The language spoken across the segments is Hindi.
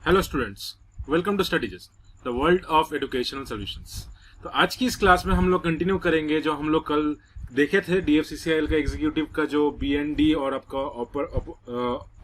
Hello students, welcome to studies the world of educational solutions. तो आज की इस क्लास में हम लोग कंटिन्यू करेंगे जो हम लोग कल देखे थे डीएफसीसीआईएल का एग्जीक्यूटिव का जो बीएनडी और आपका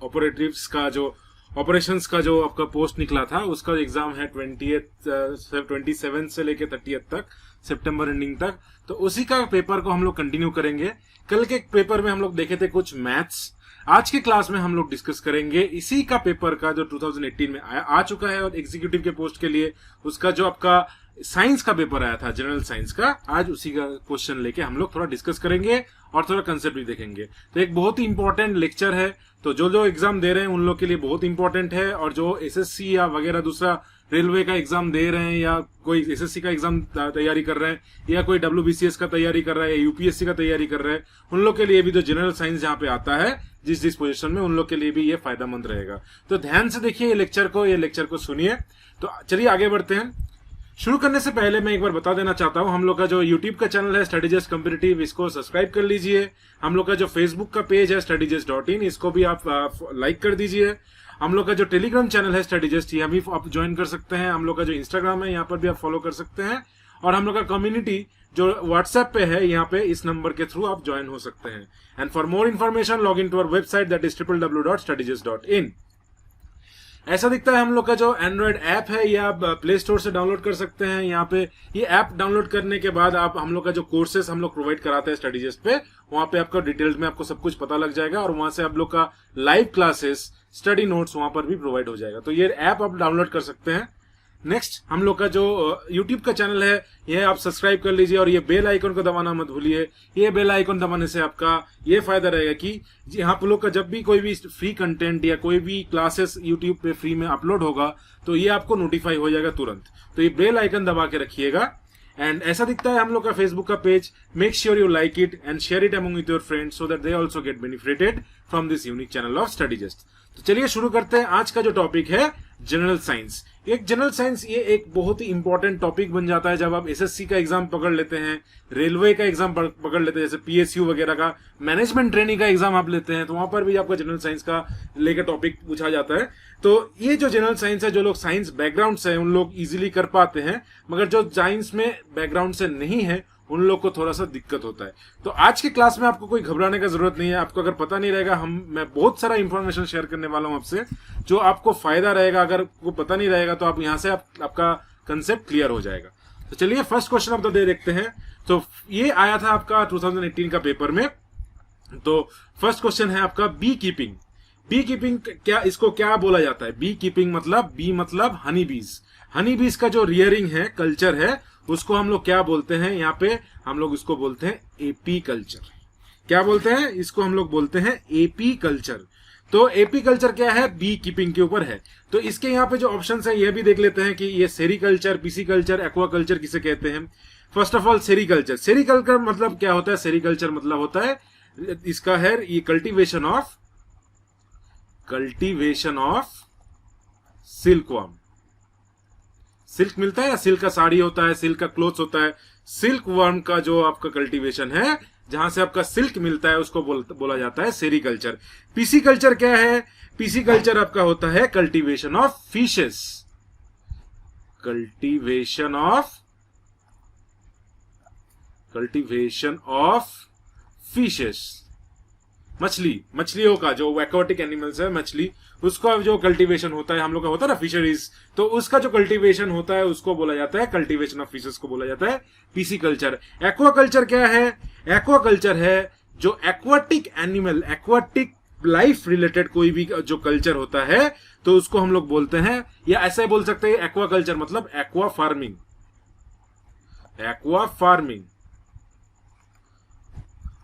ऑपरेटिव्स का जो ऑपरेशंस का जो आपका पोस्ट निकला था उसका एग्जाम है 27 से लेके 30 तक, सितंबर एंडिंग तक। तो उसी का पेपर को हम लोग कंटिन्यू करेंगे। कल के पेपर में हम लोग देखे थे कुछ मैथ्स, आज की क्लास में हम लोग डिस्कस करेंगे इसी का पेपर का जो 2018 में आ चुका है और एग्जीक्यूटिव के पोस्ट के लिए उसका जो आपका साइंस का पेपर आया था, जनरल साइंस का, आज उसी का क्वेश्चन लेके हम लोग थोड़ा डिस्कस करेंगे और थोड़ा कंसेप्ट भी देखेंगे। तो एक बहुत ही इंपॉर्टेंट लेक्चर है, तो जो एग्जाम दे रहे हैं उन लोग के लिए बहुत इंपॉर्टेंट है, और जो एसएससी या वगैरह दूसरा रेलवे का एग्जाम दे रहे हैं या कोई एसएससी का एग्जाम तैयारी कर रहे हैं या कोई डब्ल्यूबीसीएस का तैयारी कर रहा है या यूपीएससी का तैयारी कर रहे हैं, उन लोग के लिए भी जो जनरल साइंस यहाँ पे आता है जिस पोजीशन में, उन लोग के लिए भी ये फायदेमंद रहेगा। तो ध्यान से देखिए ये लेक्चर को सुनिए। तो चलिए आगे बढ़ते हैं। शुरू करने से पहले मैं एक बार बता देना चाहता हूं, हम लोग का जो यूट्यूब का चैनल है स्टडीजेस्ट कॉम्पिटिटिव, इसको सब्सक्राइब कर लीजिए। हम लोग का जो फेसबुक का पेज है studyjust.in, इसको भी आप लाइक कर दीजिए। हम लोग का जो टेलीग्राम चैनल है स्टडीजेस्ट, ये भी आप ज्वाइन कर सकते हैं। हम लोग का जो इंस्टाग्राम है यहाँ पर भी आप फॉलो कर सकते हैं, और हम लोग का कम्युनिटी जो व्हाट्सएप पे है यहाँ पे इस नंबर के थ्रू आप ज्वाइन हो सकते हैं। And for more information log in to our website that is www.studyjust.in। ऐसा दिखता है हम लोग का जो एंड्रॉइड ऐप है ये आप प्ले स्टोर से डाउनलोड कर सकते हैं। यहाँ पे ये ऐप डाउनलोड करने के बाद आप हम लोग का जो कोर्सेस हम लोग प्रोवाइड कराते हैं स्टडीजेस्ट पे, वहां पे आपको डिटेल्स में आपको सब कुछ पता लग जाएगा, और वहां से आप लोग का लाइव क्लासेस, स्टडी नोट्स वहां पर भी प्रोवाइड हो जाएगा। तो ये ऐप आप डाउनलोड कर सकते हैं। नेक्स्ट, हम लोग का जो यूट्यूब का चैनल है यह आप सब्सक्राइब कर लीजिए, और ये बेल आइकन को दबाना मत भूलिए। ये बेल आइकन दबाने से आपका ये फायदा रहेगा कि यहाँ पर लोग का जब भी कोई भी फ्री कंटेंट या कोई भी क्लासेस यूट्यूब पे फ्री में अपलोड होगा तो ये आपको नोटिफाई हो जाएगा तुरंत। तो ये बेल आइकन दबा के रखिएगा। एंड ऐसा दिखता है हम लोग का फेसबुक का page. Make sure you like it and share it among with your friends so that they also get benefited from this unique channel of स्टडीजेस्ट। तो चलिए शुरू करते हैं। आज का जो टॉपिक है जनरल साइंस। एक जनरल साइंस ये एक बहुत ही इंपॉर्टेंट टॉपिक बन जाता है जब आप एसएससी का एग्जाम पकड़ लेते हैं, रेलवे का एग्जाम पकड़ लेते हैं, जैसे पीएसयू वगैरह का मैनेजमेंट ट्रेनिंग का एग्जाम आप लेते हैं, तो वहां पर भी आपका जनरल साइंस का लेकर टॉपिक पूछा जाता है। तो ये जो जनरल साइंस है, जो लोग साइंस बैकग्राउंड से है उन लोग इजीली कर पाते हैं, मगर जो साइंस में बैकग्राउंड से नहीं है उन लोग को थोड़ा सा दिक्कत होता है। तो आज की क्लास में आपको कोई घबराने का जरूरत नहीं है। आपको अगर पता नहीं रहेगा, मैं बहुत सारा इंफॉर्मेशन शेयर करने वाला हूं आपसे जो आपको फायदा रहेगा। अगर आपको पता नहीं रहेगा तो आप यहां से आपका कंसेप्ट क्लियर हो जाएगा। तो चलिए first question of the day देखते हैं। तो ये आया था आपका 2018 का पेपर में। तो फर्स्ट क्वेश्चन है आपका बी कीपिंग। बी कीपिंग क्या, इसको क्या बोला जाता है? बी कीपिंग मतलब, बी मतलब हनी बीज। हनी बीज का जो रियरिंग है, कल्चर है, उसको हम लोग क्या बोलते हैं? यहाँ पे हम लोग इसको बोलते हैं एपी कल्चर। क्या बोलते हैं इसको? हम लोग बोलते हैं एपी कल्चर। तो एपी कल्चर क्या है? बी कीपिंग के ऊपर है। तो इसके यहाँ पे जो ऑप्शंस है यह भी देख लेते हैं कि ये सेरीकल्चर, पिसिकल्चर, एक्वाकल्चर किसे कहते हैं। First of all sericulture. Sericulture मतलब क्या होता है? सेरीकल्चर मतलब होता है, इसका है ये कल्टीवेशन ऑफ सिल्कवर्म। सिल्क मिलता है, सिल्क का साड़ी होता है, सिल्क का क्लोथ्स होता है। सिल्क वर्म का जो आपका कल्टीवेशन है, जहां से आपका सिल्क मिलता है, उसको बोला जाता है सेरीकल्चर। पीसीकल्चर क्या है? पीसीकल्चर आपका होता है cultivation of fishes. Cultivation of fishes, मछलियों का जो एक्वाटिक एनिमल्स है, मछली, उसका जो कल्टीवेशन होता है, हम लोग का होता है ना फिशरीज, तो उसका जो कल्टीवेशन होता है उसको बोला जाता है, कल्टीवेशन ऑफ फिशेस को बोला जाता है पीसीकल्चर। एक्वाकल्चर क्या है? एक्वाकल्चर है जो aquatic animal, aquatic life related कोई भी जो कल्चर होता है तो उसको हम लोग बोलते हैं, या ऐसे बोल सकते हैं एक्वाकल्चर मतलब एक्वा फार्मिंग।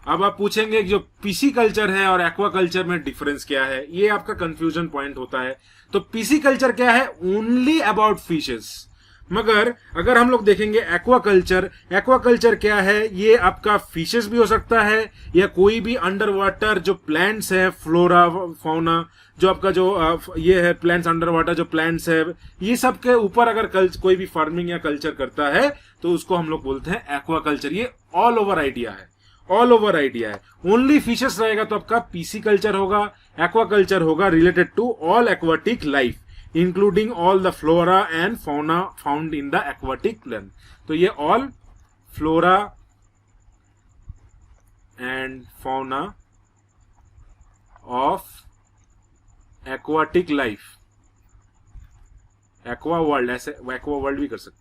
अब आप पूछेंगे जो पीसी कल्चर है और एक्वा कल्चर में डिफरेंस क्या है, ये आपका कंफ्यूजन पॉइंट होता है। तो पीसी कल्चर क्या है? Only about fishes. मगर अगर हम लोग देखेंगे एक्वा कल्चर क्या है? ये आपका फिशेस भी हो सकता है, या कोई भी अंडर वाटर जो प्लांट्स है, फ्लोरा फौना, जो आपका जो ये है प्लांट्स, अंडर वाटर जो प्लांट्स है, ये सब के ऊपर अगर कोई भी फार्मिंग या कल्चर करता है तो उसको हम लोग बोलते हैं एक्वा कल्चर। ये ऑल ओवर आइडिया है। ओनली फिशेस रहेगा तो आपका पीसी कल्चर होगा। एक्वा कल्चर होगा related to all aquatic life. Including all the flora and fauna found in the aquatic land. तो ये all flora and fauna of aquatic life, aqua world, ऐसे एक्वा वर्ल्ड भी कर सकते,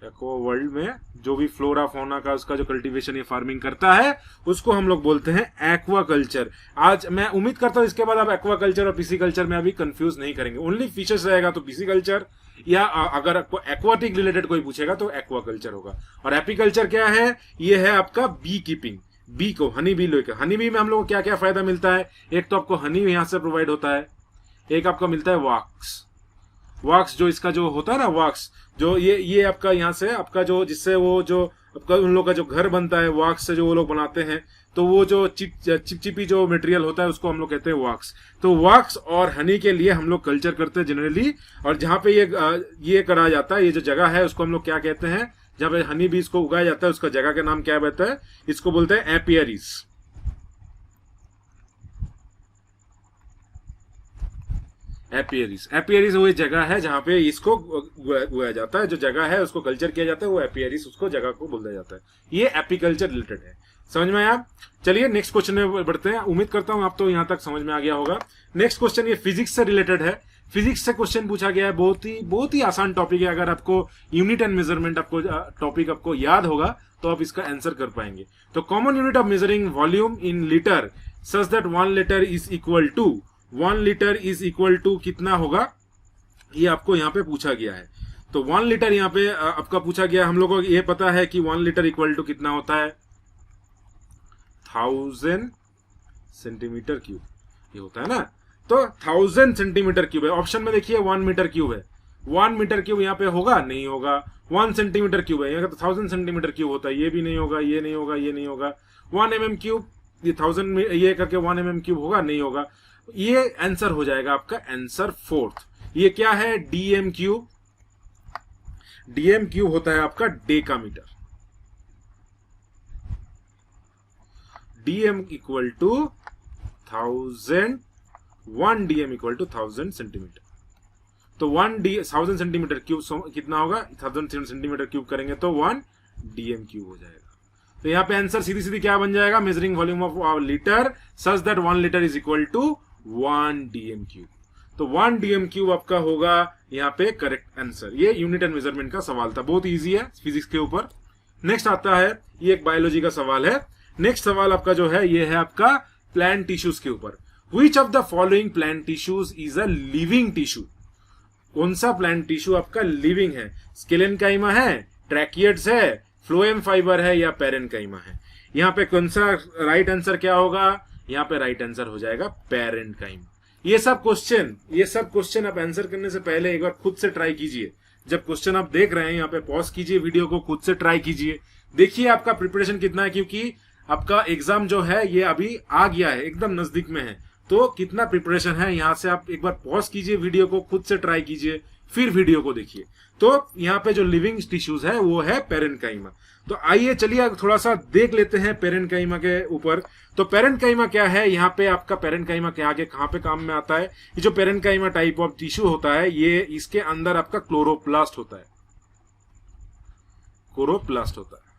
एक्वा वर्ल्ड में जो भी फ्लोरा फौना का उसका जो कल्टीवेशन या फार्मिंग करता है उसको हम लोग बोलते हैं एक्वा कल्चर। आज मैं उम्मीद करता हूं इसके बाद आप एक्वा कल्चर और पीसी कल्चर में अभी कंफ्यूज नहीं करेंगे। ओनली फिशेस रहेगा तो पीसी कल्चर, या अगर आपको एक्वाटिक रिलेटेड कोई पूछेगा तो एक्वा कल्चर होगा। और एपीकल्चर क्या है? ये है आपका बी कीपिंग, बी को हनी बी लेकर। हनी बी में हम लोग को क्या क्या फायदा मिलता है? एक तो आपको हनी यहां से प्रोवाइड होता है, एक आपका मिलता है वॉक्स, वॉक्स जो इसका जो होता है ना, वॉक्स जो ये आपका यहाँ से आपका जो जिससे वो जो आपका उन लोग का जो घर बनता है वॉक्स से जो वो लोग बनाते हैं, तो वो जो चिपचिपी जो मटेरियल होता है उसको हम लोग कहते हैं वॉक्स। तो वॉक्स और हनी के लिए हम लोग कल्चर करते हैं जनरली। और जहाँ पे ये करा जाता है, ये जो जगह है उसको हम लोग क्या कहते हैं, जहाँ पे हनी बीज को उगाया जाता है उसका जगह का नाम क्या रहता है? इसको बोलते हैं एपियरीज। एपियरीज, एपियरीज वो जगह है जहां पे इसको उगाया जाता है, जो जगह है उसको कल्चर किया जाता है, वो एपियरीज उसको जगह को बोला जाता है। ये एपीकल्चर रिलेटेड है। समझ में आया? चलिए नेक्स्ट क्वेश्चन में बढ़ते हैं। उम्मीद करता हूं आप तो यहां तक समझ में आ गया होगा। नेक्स्ट क्वेश्चन ये फिजिक्स से रिलेटेड है। फिजिक्स से क्वेश्चन पूछा गया है, बहुत ही आसान टॉपिक है। अगर आपको यूनिट एंड मेजरमेंट आपको टॉपिक आपको याद होगा तो आप इसका आंसर कर पाएंगे। तो common unit of measuring volume in litre such that 1 litre is equal to 1 litre is equal to कितना होगा, ये आपको यहाँ पे पूछा गया है। तो 1 लीटर यहाँ पे आपका पूछा गया। हम लोगों को ये पता है कि 1 लीटर इक्वल टू कितना होता है? 1000 सेंटीमीटर क्यूब, ये होता है ना। तो 1000 सेंटीमीटर क्यूब है। ऑप्शन में देखिए 1 मीटर क्यूब है, 1 मीटर क्यूब यहाँ पे होगा? नहीं होगा। 1 सेंटीमीटर क्यूब है, यहाँ तो 1000 सेंटीमीटर क्यूब होता है, ये भी नहीं होगा, ये नहीं होगा, ये नहीं होगा। 1 mm क्यूब, ये 1000 ये करके 1 mm क्यूब होगा? नहीं होगा। ये आंसर हो जाएगा आपका आंसर 4th। ये क्या है? DM cube. डीएम क्यूब होता है आपका decametre. DM equal to 1000, 1 DM equal to 1000 centimetre. तो 1000 सेंटीमीटर क्यूब कितना होगा? 1000 सेंटीमीटर क्यूब करेंगे तो 1 डीएम क्यूब हो जाएगा। तो यहाँ पे आंसर सीधी सीधी क्या बन जाएगा? Measuring volume of litre such that 1 litre is equal to 1 DM cube. तो 1 डीएम क्यूब आपका होगा यहाँ पे करेक्ट आंसर। ये यूनिट एंड मेजरमेंट का सवाल था, बहुत इजी है फिजिक्स के ऊपर। नेक्स्ट आता है, ये एक बायोलॉजी का सवाल है। नेक्स्ट सवाल आपका जो है ये है आपका प्लांट टिश्यूज के ऊपर। Which of the following plant tissues is a living tissue? कौन सा प्लांट टिश्यू आपका लिविंग है? स्केलेनकाइमा है, ट्रैकियड्स है, फ्लोएम फाइबर है, या पेरेनकाइमा है? यहाँ पे कौन सा राइट आंसर क्या होगा? यहाँ पे राइट आंसर हो जाएगा पेरेनकाइमा। ये सब क्वेश्चन आप आंसर करने से पहले एक बार खुद से ट्राई कीजिए। जब क्वेश्चन आप देख रहे हैं यहाँ पे पॉज कीजिए वीडियो को, खुद से ट्राई कीजिए, देखिए आपका प्रिपरेशन कितना है, क्योंकि आपका एग्जाम जो है ये अभी आ गया है, एकदम नजदीक में है। तो कितना प्रिपरेशन है यहाँ से आप एक बार पॉज कीजिए वीडियो को, खुद से ट्राई कीजिए, फिर वीडियो को देखिए। तो यहाँ पे जो लिविंग टिश्यूज है वो है पेरेनकाइमा। तो आइए चलिए थोड़ा सा देख लेते हैं पेरेनकाइमा के ऊपर। तो पेरेनकाइमा क्या है? यहाँ पे आपका पेरेनकाइमा के आगे कहाँ पे काम में आता है? ये जो पेरेनकाइमा टाइप ऑफ टिश्यू होता है, ये इसके अंदर आपका क्लोरोप्लास्ट होता है, क्लोरोप्लास्ट होता है।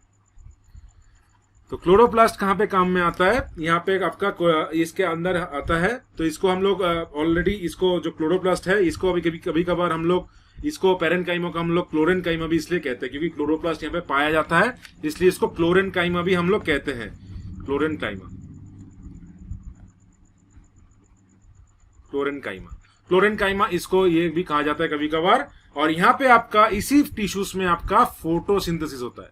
तो क्लोरोप्लास्ट कहाँ पे काम में आता है? यहाँ पे आपका इसके अंदर आता है। तो इसको हम लोग ऑलरेडी इसको जो क्लोरोप्लास्ट है इसको अभी कभी कभार हम लोग इसको पेरेनकाइमा का हम लोग क्लोरेनकाइमा भी इसलिए कहते हैं क्योंकि क्लोरोप्लास्ट यहाँ पे पाया जाता है, इसलिए इसको क्लोरेनकाइमा भी हम लोग कहते हैं। क्लोरेनकाइमा, क्लोरेनकाइमा, क्लोरेनकाइमा इसको ये भी कहा जाता है कभी कभार। और यहाँ पे आपका इसी टिश्यूज में आपका फोटोसिंथेसिस होता है।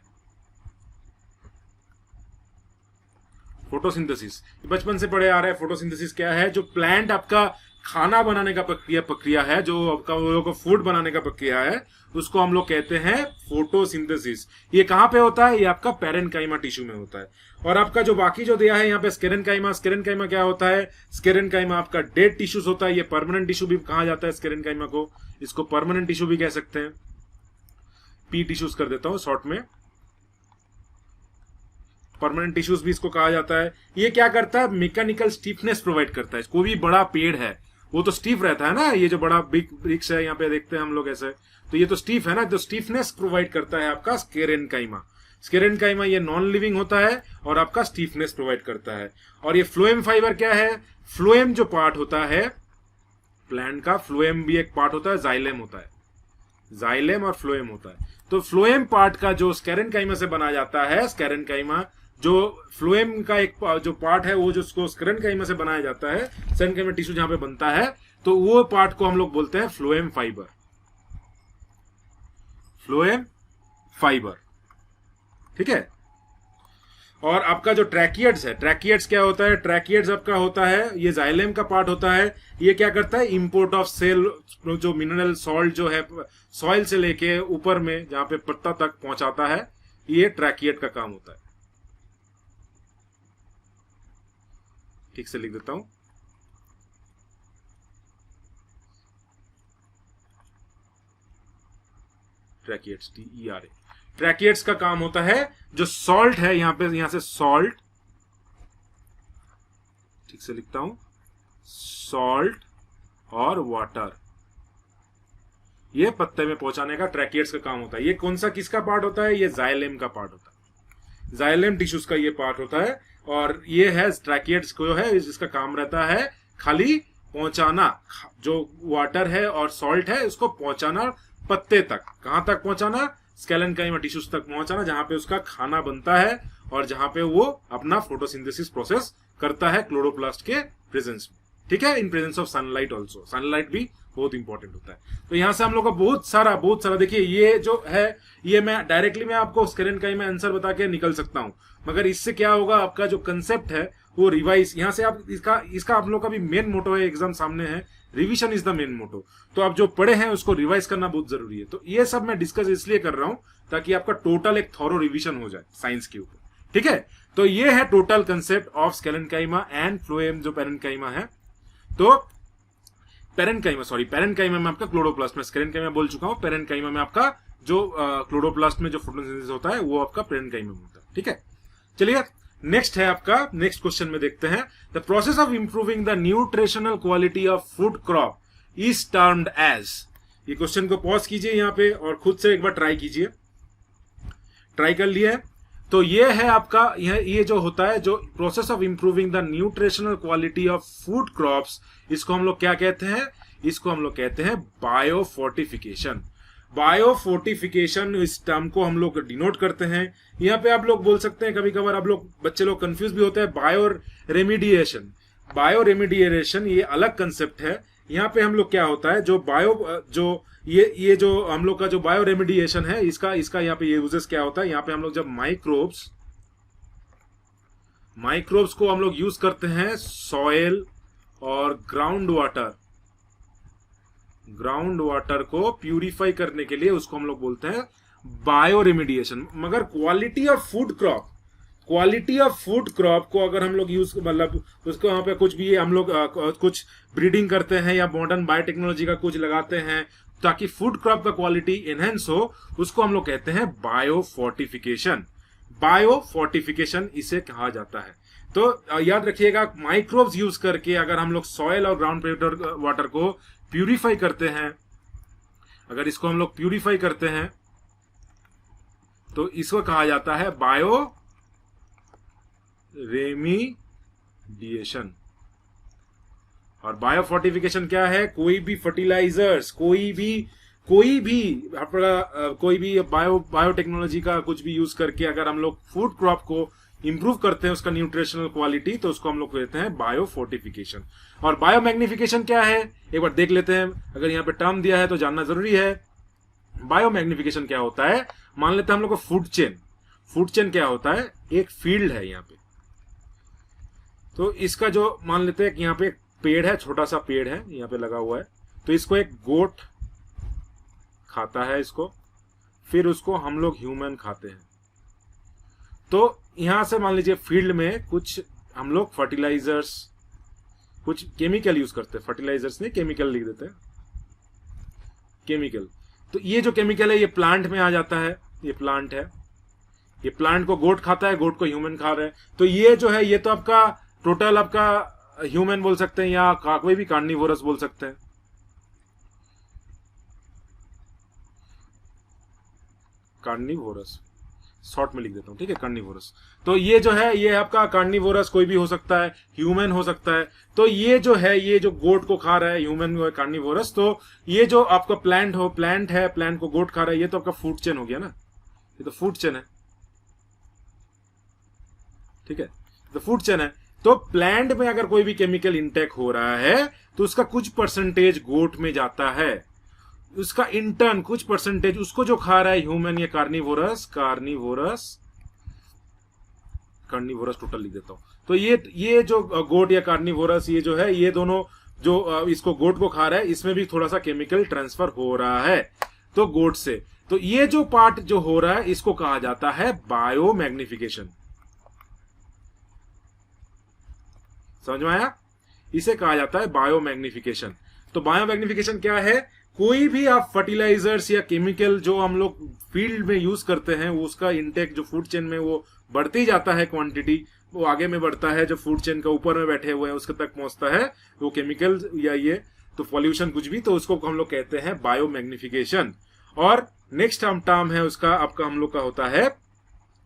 फोटोसिंथेसिस बचपन से पढ़े आ रहा है। फोटोसिंथेसिस क्या है? जो प्लांट आपका खाना बनाने का प्रक्रिया है, जो आपका वो लोग फूड बनाने का प्रक्रिया है, उसको हम लोग कहते हैं फोटोसिंथेसिस। ये कहाँ पे होता है? ये आपका पेरेनकाइमा टिश्यू में होता है। और आपका जो बाकी जो दिया है यहाँ पे स्केरेनकाइमा, स्केरेनकाइमा क्या होता है? स्केरेनकाइमा आपका डेड टिश्यूज होता है। ये परमानेंट टिश्यू भी कहा जाता है स्केरेनकाइमा को, इसको परमानेंट टिश्यू भी कह सकते हैं। पी टिश्यूज कर देता हूं शॉर्ट में, परमानेंट टिश्यूज भी इसको कहा जाता है। ये क्या करता है? मैकेनिकल स्टिफनेस प्रोवाइड करता है। कोई भी बड़ा पेड़ है वो तो स्टीफ रहता है ना, ये जो बड़ा बिग वृक्ष है यहाँ पे देखते हैं हम लोग ऐसे, तो ये तो स्टीफ है ना, तो स्टीफनेस प्रोवाइड करता है आपका स्केरेनकाइमा। स्केरेनकाइमा ये नॉन लिविंग होता है और आपका स्टीफनेस प्रोवाइड करता है। और ये फ्लोएम फाइबर क्या है, फ्लोएम जो पार्ट होता है प्लांट का, फ्लोएम भी एक पार्ट होता है, जाइलेम होता है, जाइलेम और फ्लोएम होता है। तो फ्लोएम पार्ट का जो स्केरेनकाइमा से बनाया जाता है, स्केरेनकाइमा जो फ्लोएम का एक जो पार्ट है वो जो उसको स्केरेनकाइमा से बनाया जाता है, स्केरेनकाइमा टिश्यू जहां पे बनता है, तो वो पार्ट को हम लोग बोलते हैं फ्लोएम फाइबर, फ्लोएम फाइबर, ठीक है। और आपका जो ट्रैकियड्स है, ट्रैकियड्स क्या होता है, ट्रैकियड्स आपका होता है, ये जाइलेम का पार्ट होता है। ये क्या करता है, इंपोर्ट ऑफ सेल, जो मिनरल सॉल्ट जो है सॉइल से लेके ऊपर में जहां पे पत्ता तक पहुंचाता है, ये ट्रैकियड का काम होता है। ठीक से लिख देता हूं, ट्रैकियड्स, TERA। ट्रैकियड्स का काम होता है जो सॉल्ट है, यहां पे, यहां से सॉल्ट, ठीक से लिखता हूं, सॉल्ट और वाटर, ये पत्ते में पहुंचाने का ट्रैकियड्स का काम होता है। ये कौन सा किसका पार्ट होता है, ये जाइलेम का पार्ट होता है, जाइलेम टिश्यूज का ये पार्ट होता है। और ये है ट्रैकियड्स को जो है, इसका काम रहता है खाली पहुंचाना, जो वाटर है और सॉल्ट है उसको पहुंचाना पत्ते तक। कहां तक पहुंचाना, स्केलेनकाइमा टिश्यूज तक पहुंचाना, जहां पे उसका खाना बनता है और जहां पे वो अपना फोटोसिंथेसिस प्रोसेस करता है क्लोरोप्लास्ट के प्रेजेंस में, ठीक है, in presence of sunlight also. Sunlight भी बहुत इंपॉर्टेंट होता है। तो यहां से हम लोग का बहुत सारा देखिए, ये जो है ये मैं डायरेक्टली मैं आपको स्केलेनकाइमा आंसर बता के निकल सकता हूं, मगर इससे क्या होगा, आपका जो कंसेप्ट है वो रिवाइज, यहां से आप इसका आप लोग का भी मेन मोटो है, एग्जाम सामने है, revision is the main motto. तो आप जो पढ़े हैं उसको रिवाइज करना बहुत जरूरी है। तो ये सब मैं डिस्कस इसलिए कर रहा हूं ताकि आपका टोटल एक थॉरो रिवीजन हो जाए साइंस के ऊपर, ठीक है। तो ये है total concept of sclerenchyma and phloem जो पेरेन्काइमा है। तो पेरेन्काइमा में आपका क्लोरोप्लास्ट में, स्केलेनकाइमा बोल चुका हूं, पेरेन्काइमा में आपका जो क्लोरोप्लास्ट में जो फोटोसिंथेसिस होता है वो आपका पेरेन्काइमा में होता है, ठीक है। चलिए नेक्स्ट है आपका, नेक्स्ट क्वेश्चन में देखते हैं, the process of improving the nutritional quality of food crop is termed as. ये क्वेश्चन को पॉज कीजिए यहाँ पे और खुद से एक बार ट्राई कीजिए, ट्राई कर लिए। तो ये है आपका, ये जो होता है, जो process of improving the nutritional quality of food crops, इसको हम लोग क्या कहते हैं, इसको हम लोग कहते हैं बायोफोर्टिफिकेशन। बायोफोर्टिफिकेशन इस टर्म को हम लोग डिनोट करते हैं। यहाँ पे आप लोग बोल सकते हैं, कभी कभार आप लोग बच्चे लोग कंफ्यूज भी होते हैं, बायो रेमिडिएशन ये अलग कंसेप्ट है। यहाँ पे हम लोग क्या होता है, जो ये जो हम लोग का जो बायो रेमिडिएशन है, इसका यहाँ पे ये यूजेस क्या होता है, यहाँ पे हम लोग जब माइक्रोब्स को हम लोग यूज करते हैं सॉइल और ग्राउंड वाटर को प्यूरिफाई करने के लिए, उसको हम लोग बोलते हैं बायो रेमिडिएशन। मगर क्वालिटी ऑफ फूड क्रॉप को अगर हम लोग यूज, मतलब उसको यहाँ पे कुछ भी हम लोग कुछ ब्रीडिंग करते हैं या मॉडर्न बायोटेक्नोलॉजी का कुछ लगाते हैं ताकि फूड क्रॉप का क्वालिटी एनहेंस हो, उसको हम लोग कहते हैं बायोफोर्टिफिकेशन इसे कहा जाता है। तो याद रखिएगा, माइक्रोब्स यूज करके अगर हम लोग सॉइल और ग्राउंड वाटर को प्यूरिफाई करते हैं, अगर इसको हम लोग प्यूरिफाई करते हैं तो इसको कहा जाता है बायो रेमिडिएशन। और बायोफोर्टिफिकेशन क्या है, कोई भी फर्टिलाइजर्स, कोई भी बायोटेक्नोलॉजी का कुछ भी यूज करके अगर हम लोग फूड क्रॉप को इंप्रूव करते हैं उसका न्यूट्रिशनल क्वालिटी, तो उसको हम लोग कहते हैं बायोफोर्टिफिकेशन। और बायोमैग्निफिकेशन क्या है, एक बार देख लेते हैं, अगर यहाँ पे टर्म दिया है तो जानना जरूरी है। बायोमैग्निफिकेशन क्या होता है, मान लेते हैं हम लोग को फूड चेन क्या होता है, एक फील्ड है यहाँ पे, तो इसका जो मान लेते हैं कि यहाँ पे एक पेड़ है, छोटा सा पेड़ है यहाँ पे लगा हुआ है, तो इसको एक गोट खाता है इसको, फिर उसको हम लोग ह्यूमन खाते हैं। तो यहां से मान लीजिए फील्ड में कुछ हम लोग फर्टिलाइजर्स, कुछ केमिकल यूज करते हैं, फर्टिलाइजर्स नहीं केमिकल लिख देते हैं, केमिकल। तो ये जो केमिकल है ये प्लांट में आ जाता है, ये प्लांट है, ये प्लांट को गोट खाता है, गोट को ह्यूमन खा रहे हैं। तो ये जो है ये तो आपका टोटल आपका ह्यूमन बोल सकते हैं या कोई भी कार्निवोरस बोल सकते हैं। कार्निवोरस शॉर्ट में लिख देता हूं, ठीक है, कार्निवोरस। तो ये जो है ये आपका कार्निवोरस कोई भी हो सकता है, ह्यूमन हो सकता है। तो ये जो है ये जो गोट को खा रहा है ह्यूमन है कार्निवोरस, तो ये जो आपका प्लांट है, प्लांट को गोट खा रहा है, ये तो आपका फूड चेन हो गया ना, ये तो फूड चेन है, ठीक है, तो फूड चेन है। तो प्लांट में अगर कोई भी केमिकल इंटेक हो रहा है तो उसका कुछ परसेंटेज गोट में जाता है, उसका इंटर्न कुछ परसेंटेज उसको जो खा रहा है ह्यूमन या कार्निवोरस टोटल लिख देता हूं। तो ये जो गोट या कार्निवोरस ये जो है ये दोनों जो इसको गोट को खा रहा है इसमें भी थोड़ा सा केमिकल ट्रांसफर हो रहा है तो गोट से। तो ये जो पार्ट जो हो रहा है इसको कहा जाता है बायो मैग्निफिकेशन। समझ में आया? इसे कहा जाता है बायो मैग्निफिकेशन। तो बायो मैग्निफिकेशन क्या है? कोई भी आप फर्टिलाइजर्स या केमिकल जो हम लोग फील्ड में यूज करते हैं उसका इंटेक जो फूड चेन में वो बढ़ती जाता है, क्वांटिटी वो आगे में बढ़ता है, जो फूड चेन का ऊपर में बैठे हुए हैं उसके तक पहुंचता है वो केमिकल या ये तो पॉल्यूशन कुछ भी, तो उसको हम लोग कहते हैं बायो मैग्निफिकेशन। और नेक्स्ट टर्म है उसका आपका हम लोग का होता है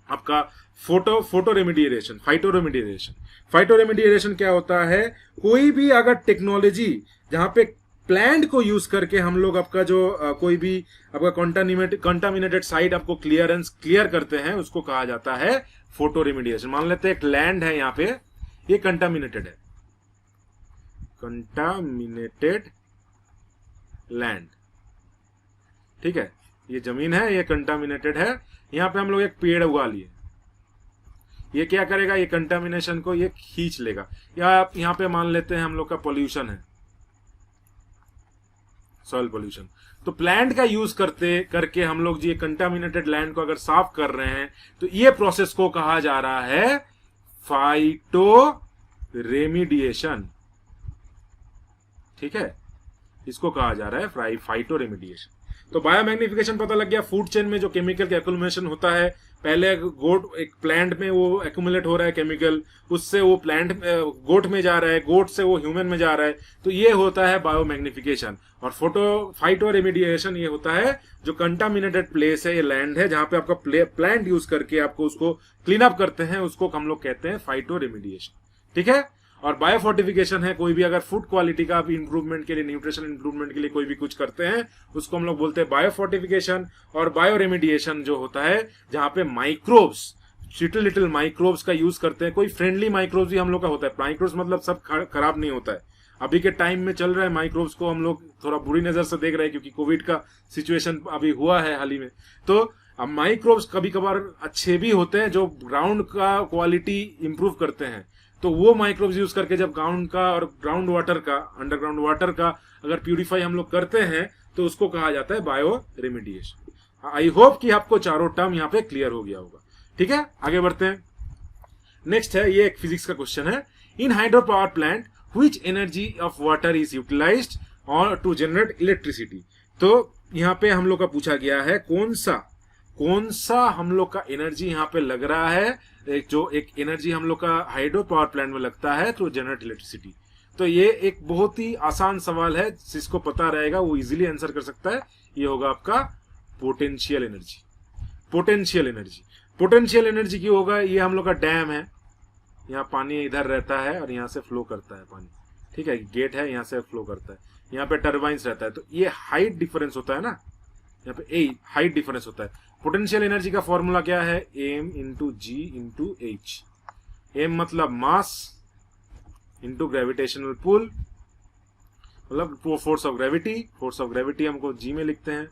आपका फोटो रेमिडिएशन, फाइटो रेमिडिएशन क्या होता है? कोई भी अगर टेक्नोलॉजी जहां पे प्लांट को यूज करके हम लोग आपका जो कोई भी आपका कंटामिनेटेड साइट आपको क्लियर करते हैं उसको कहा जाता है फोटो रेमिडिएशन। मान लेते हैं एक लैंड है, यहाँ पे ये कंटामिनेटेड है, कंटामिनेटेड लैंड, ठीक है, ये जमीन है, ये कंटामिनेटेड है। यहाँ पे हम लोग एक पेड़ उगा लिए, ये क्या करेगा? ये कंटामिनेशन को ये खींच लेगा। या यहाँ पे मान लेते हैं हम लोग का पोल्यूशन है, सॉइल पोल्यूशन। तो प्लांट का यूज करके हम लोग ये कंटामिनेटेड लैंड को अगर साफ कर रहे हैं तो ये प्रोसेस को कहा जा रहा है फाइटो रेमिडिएशन, ठीक है, इसको कहा जा रहा है फाइटो रेमिडिएशन। तो बायोमैग्निफिकेशन पता लग गया, फूड चेन में जो केमिकल का एक्यूमुलेशन होता है, पहले एक प्लांट में वो एक्यूमुलेट हो रहा है केमिकल, उससे वो गोट में जा रहा है, गोट से वो ह्यूमन में जा रहा है, तो ये होता है बायोमैग्निफिकेशन। और फाइटो रेमिडिएशन ये होता है जो कंटामिनेटेड प्लेस है, ये लैंड है जहां पे आपका प्लांट यूज करके आपको उसको क्लीन अप करते हैं, उसको हम लोग कहते हैं फाइटो रेमिडिएशन, ठीक है। और बायोफोर्टिफिकेशन है कोई भी अगर फूड क्वालिटी का इंप्रूवमेंट के लिए, न्यूट्रिशन इंप्रूवमेंट के लिए कोई भी कुछ करते हैं उसको हम लोग बोलते हैं बायोफोर्टिफिकेशन। और बायो रेमिडिएशन जो होता है जहां पे माइक्रोब्स, लिटिल माइक्रोब्स का यूज करते हैं। कोई फ्रेंडली माइक्रोब्स भी हम लोग का होता है, माइक्रोब्स मतलब सब खराब नहीं होता है। अभी के टाइम में चल रहा है माइक्रोब्स को हम लोग थोड़ा बुरी नजर से देख रहे हैं क्योंकि कोविड का सिचुएशन अभी हुआ है हाल ही में। तो अब माइक्रोब्स कभी कभार अच्छे भी होते हैं जो ग्राउंड का क्वालिटी इंप्रूव करते हैं, तो वो माइक्रोब्स यूज करके जब ग्राउंड का और ग्राउंड वाटर का, अंडरग्राउंड वाटर का अगर प्यूरिफाई हम लोग करते हैं तो उसको कहा जाता है बायो रेमिडिएशन। आई होप कि आपको चारों टर्म यहाँ पे क्लियर हो गया होगा, ठीक है। आगे बढ़ते हैं। नेक्स्ट है, ये एक फिजिक्स का क्वेश्चन है। In hydro power plant which energy of water is utilised और टू जनरेट इलेक्ट्रिसिटी। तो यहाँ पे हम लोग का पूछा गया है कौन सा हम लोग का एनर्जी यहाँ पे लग रहा है, एक एनर्जी हम लोग का हाइड्रो पावर प्लांट में लगता है तो जनरेट इलेक्ट्रिसिटी। तो ये एक बहुत ही आसान सवाल है, जिसको पता रहेगा वो इजीली आंसर कर सकता है। ये होगा आपका पोटेंशियल एनर्जी। पोटेंशियल एनर्जी की होगा, ये हम लोग का डैम है, यहाँ पानी इधर रहता है और यहाँ से फ्लो करता है पानी, ठीक है, गेट है यहाँ से फ्लो करता है, यहाँ पे टर्बाइंस रहता है, तो ये हाइट डिफरेंस होता है ना, यहाँ पे हाइट डिफरेंस होता है। पोटेंशियल एनर्जी का फॉर्मूला क्या है? एम इंटू जी इंटू एच। एम मतलब मास इंटू ग्रेविटेशनल पुल, मतलब फोर्स ऑफ ग्रेविटी हमको जी में लिखते हैं,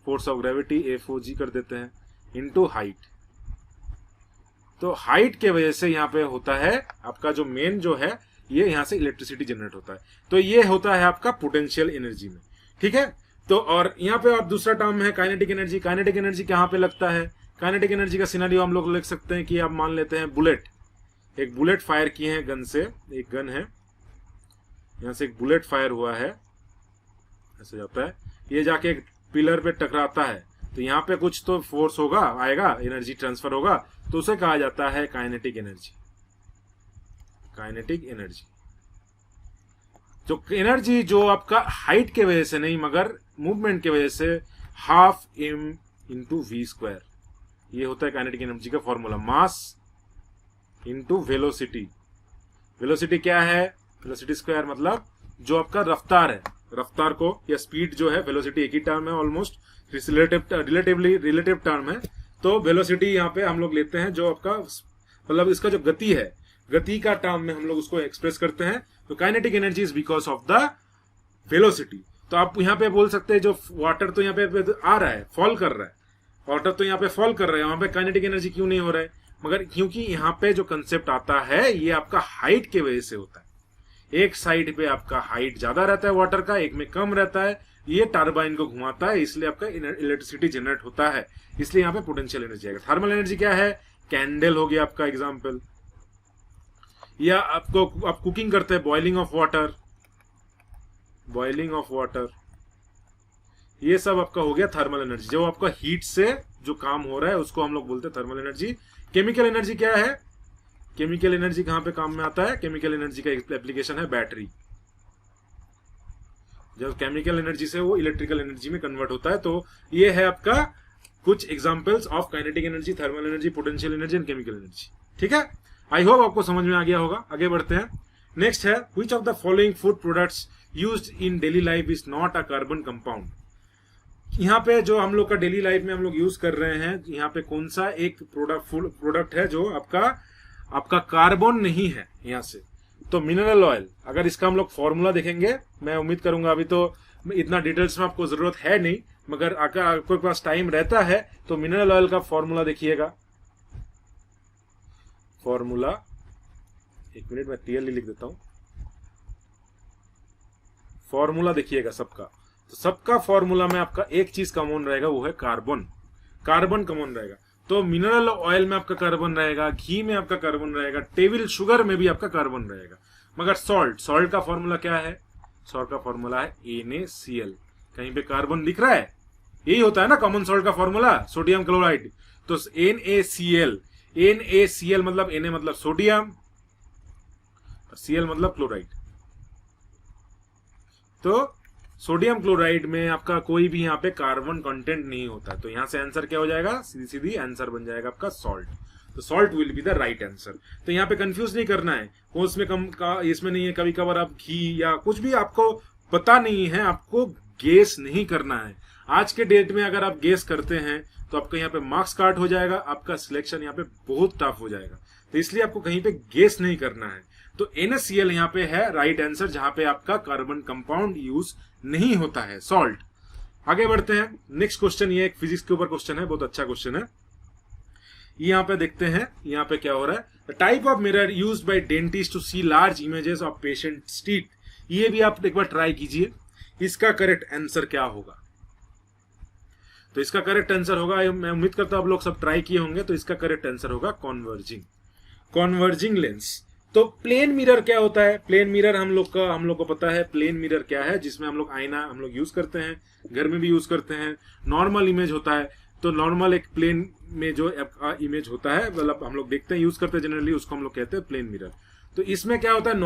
फोर्स ऑफ ग्रेविटी FOG कर देते हैं, इंटू हाइट। तो हाइट के वजह से यहाँ पे होता है आपका जो मेन जो है ये यहाँ से इलेक्ट्रिसिटी जनरेट होता है। तो ये होता है आपका पोटेंशियल एनर्जी में, ठीक है। तो और यहाँ पे आप दूसरा टर्म है काइनेटिक एनर्जी। काइनेटिक एनर्जी कहाँ पे लगता है? काइनेटिक एनर्जी का सिनेरियो हम लोग लिख सकते हैं कि आप मान लेते हैं एक बुलेट फायर किए हैं गन से, एक गन है, यहाँ से एक बुलेट फायर हुआ है, ऐसे जाता है, ये जाके एक पिलर पे टकराता है, तो यहाँ पे कुछ तो फोर्स होगा, आएगा, एनर्जी ट्रांसफर होगा, तो उसे कहा जाता है काइनेटिक एनर्जी। जो एनर्जी जो आपका हाइट के वजह से नहीं मगर मूवमेंट के वजह से half m into V square, ये होता है काइनेटिक एनर्जी का formula. Mass into velocity, velocity क्या है, वेलोसिटी स्क्वायर मतलब जो आपका रफ्तार है, रफ्तार को या स्पीड जो है, वेलोसिटी एक ही टर्म है ऑलमोस्ट, रिलेटिव टर्म है। तो वेलोसिटी यहाँ पे हम लोग लेते हैं जो आपका मतलब इसका जो गति है, गति का टर्म में हम लोग उसको एक्सप्रेस करते हैं। तो kinetic energy is because of the velocity. तो आप यहाँ पे बोल सकते हैं जो वाटर तो यहाँ पे आ रहा है, फॉल कर रहा है, वाटर तो यहाँ पे फॉल कर रहा है, वहां पे काइनेटिक एनर्जी क्यों नहीं हो रहा है, मगर क्योंकि यहाँ पे जो कंसेप्ट आता है ये आपका हाइट के वजह से होता है। एक साइड पे आपका हाइट ज्यादा रहता है वाटर का, एक में कम रहता है, ये टरबाइन को घुमाता है, इसलिए आपका इलेक्ट्रिसिटी जनरेट होता है, इसलिए यहाँ पे पोटेंशियल एनर्जी आएगा। थर्मल एनर्जी क्या है, कैंडल हो गया आपका एग्जाम्पल, या आपको आप कुकिंग करते हैं, boiling of water, boiling of water, ये सब आपका हो गया थर्मल एनर्जी। जो आपका हीट से जो काम हो रहा है उसको हम लोग बोलते हैं थर्मल एनर्जी। केमिकल एनर्जी क्या है, केमिकल एनर्जी कहां पे काम में आता है, केमिकल एनर्जी का एप्लीकेशन है बैटरी। जब केमिकल एनर्जी से वो इलेक्ट्रिकल एनर्जी में कन्वर्ट होता है। तो ये है आपका कुछ examples of kinetic energy, thermal energy, potential energy and chemical energy. ठीक है, आई होप आपको समझ में आ गया होगा। आगे बढ़ते हैं। नेक्स्ट है, which of the following food products used in daily life is not a carbon compound. यहाँ पे जो हम लोग का डेली लाइफ में हम लोग यूज कर रहे हैं, यहाँ पे कौन सा एक प्रोडक्ट है जो आपका कार्बन नहीं है यहाँ से, तो मिनरल ऑयल। अगर इसका हम लोग फॉर्मूला देखेंगे, मैं उम्मीद करूंगा अभी तो इतना डिटेल्स में आपको जरूरत है नहीं, मगर अगर आपके पास टाइम रहता है तो मिनरल ऑयल का फॉर्मूला देखिएगा। फॉर्मूला, एक मिनट मैं क्लियरली लिख देता हूं, फॉर्मूला देखिएगा सबका। तो सबका फॉर्मूला में आपका एक चीज कॉमन रहेगा, वो है कार्बन। कार्बन कॉमन रहेगा। तो मिनरल ऑयल में आपका कार्बन रहेगा, घी में आपका कार्बन रहेगा, टेबल शुगर में भी आपका कार्बन रहेगा। मगर सॉल्ट, सॉल्ट का फॉर्मूला क्या है, सॉल्ट का फॉर्मूला है NaCl। कहीं पे कार्बन दिख रहा है, यही होता है ना कॉमन सॉल्ट का फॉर्मूला, सोडियम क्लोराइड। तो NaCl, NaCl मतलब Na मतलब सोडियम, Cl मतलब क्लोराइड। तो सोडियम क्लोराइड में आपका कोई भी यहाँ पे कार्बन कंटेंट नहीं होता, तो यहां से आंसर क्या हो जाएगा, सीधी सीधी आंसर बन जाएगा आपका सॉल्ट। तो salt will be the right answer. तो यहाँ पे कंफ्यूज नहीं करना है, उसमें कम का इसमें नहीं है। कभी कभार आप घी या कुछ भी आपको पता नहीं है, आपको गेस नहीं करना है। आज के डेट में अगर आप गेस करते हैं तो आपका यहाँ पे मार्क्स काट हो जाएगा, आपका सिलेक्शन यहाँ पे बहुत टफ हो जाएगा। तो इसलिए आपको कहीं पे गेस नहीं करना है। तो NaCl यहाँ पे है राइट आंसर, जहां पे आपका कार्बन कंपाउंड यूज नहीं होता है, सॉल्ट। आगे बढ़ते हैं। नेक्स्ट क्वेश्चन, ये एक फिजिक्स के ऊपर क्वेश्चन है, बहुत अच्छा क्वेश्चन है। यहाँ पे देखते हैं यहाँ पे क्या हो रहा है। Type of mirror used by dentist to see large images of patient teeth. ये भी आप एक बार ट्राई कीजिए, इसका करेक्ट आंसर क्या होगा। तो इसका करेक्ट आंसर होगा, मैं उम्मीद करता हूं आप लोग सब ट्राई किए होंगे, तो इसका करेक्ट आंसर होगा कॉन्वर्जिंग लेंस। तो प्लेन मिरर क्या होता है, प्लेन मिरर हम लोग को पता है प्लेन मिरर क्या है, जिसमें हम लोग आईना हम लोग यूज करते हैं, घर में भी यूज करते हैं। नॉर्मल इमेज होता है, तो नॉर्मल एक प्लेन में जो इमेज होता है, मतलब हम लोग देखते हैं, यूज करते हैं जनरली, उसको हम लोग कहते हैं प्लेन मिरर। तो इसमें क्या होता है,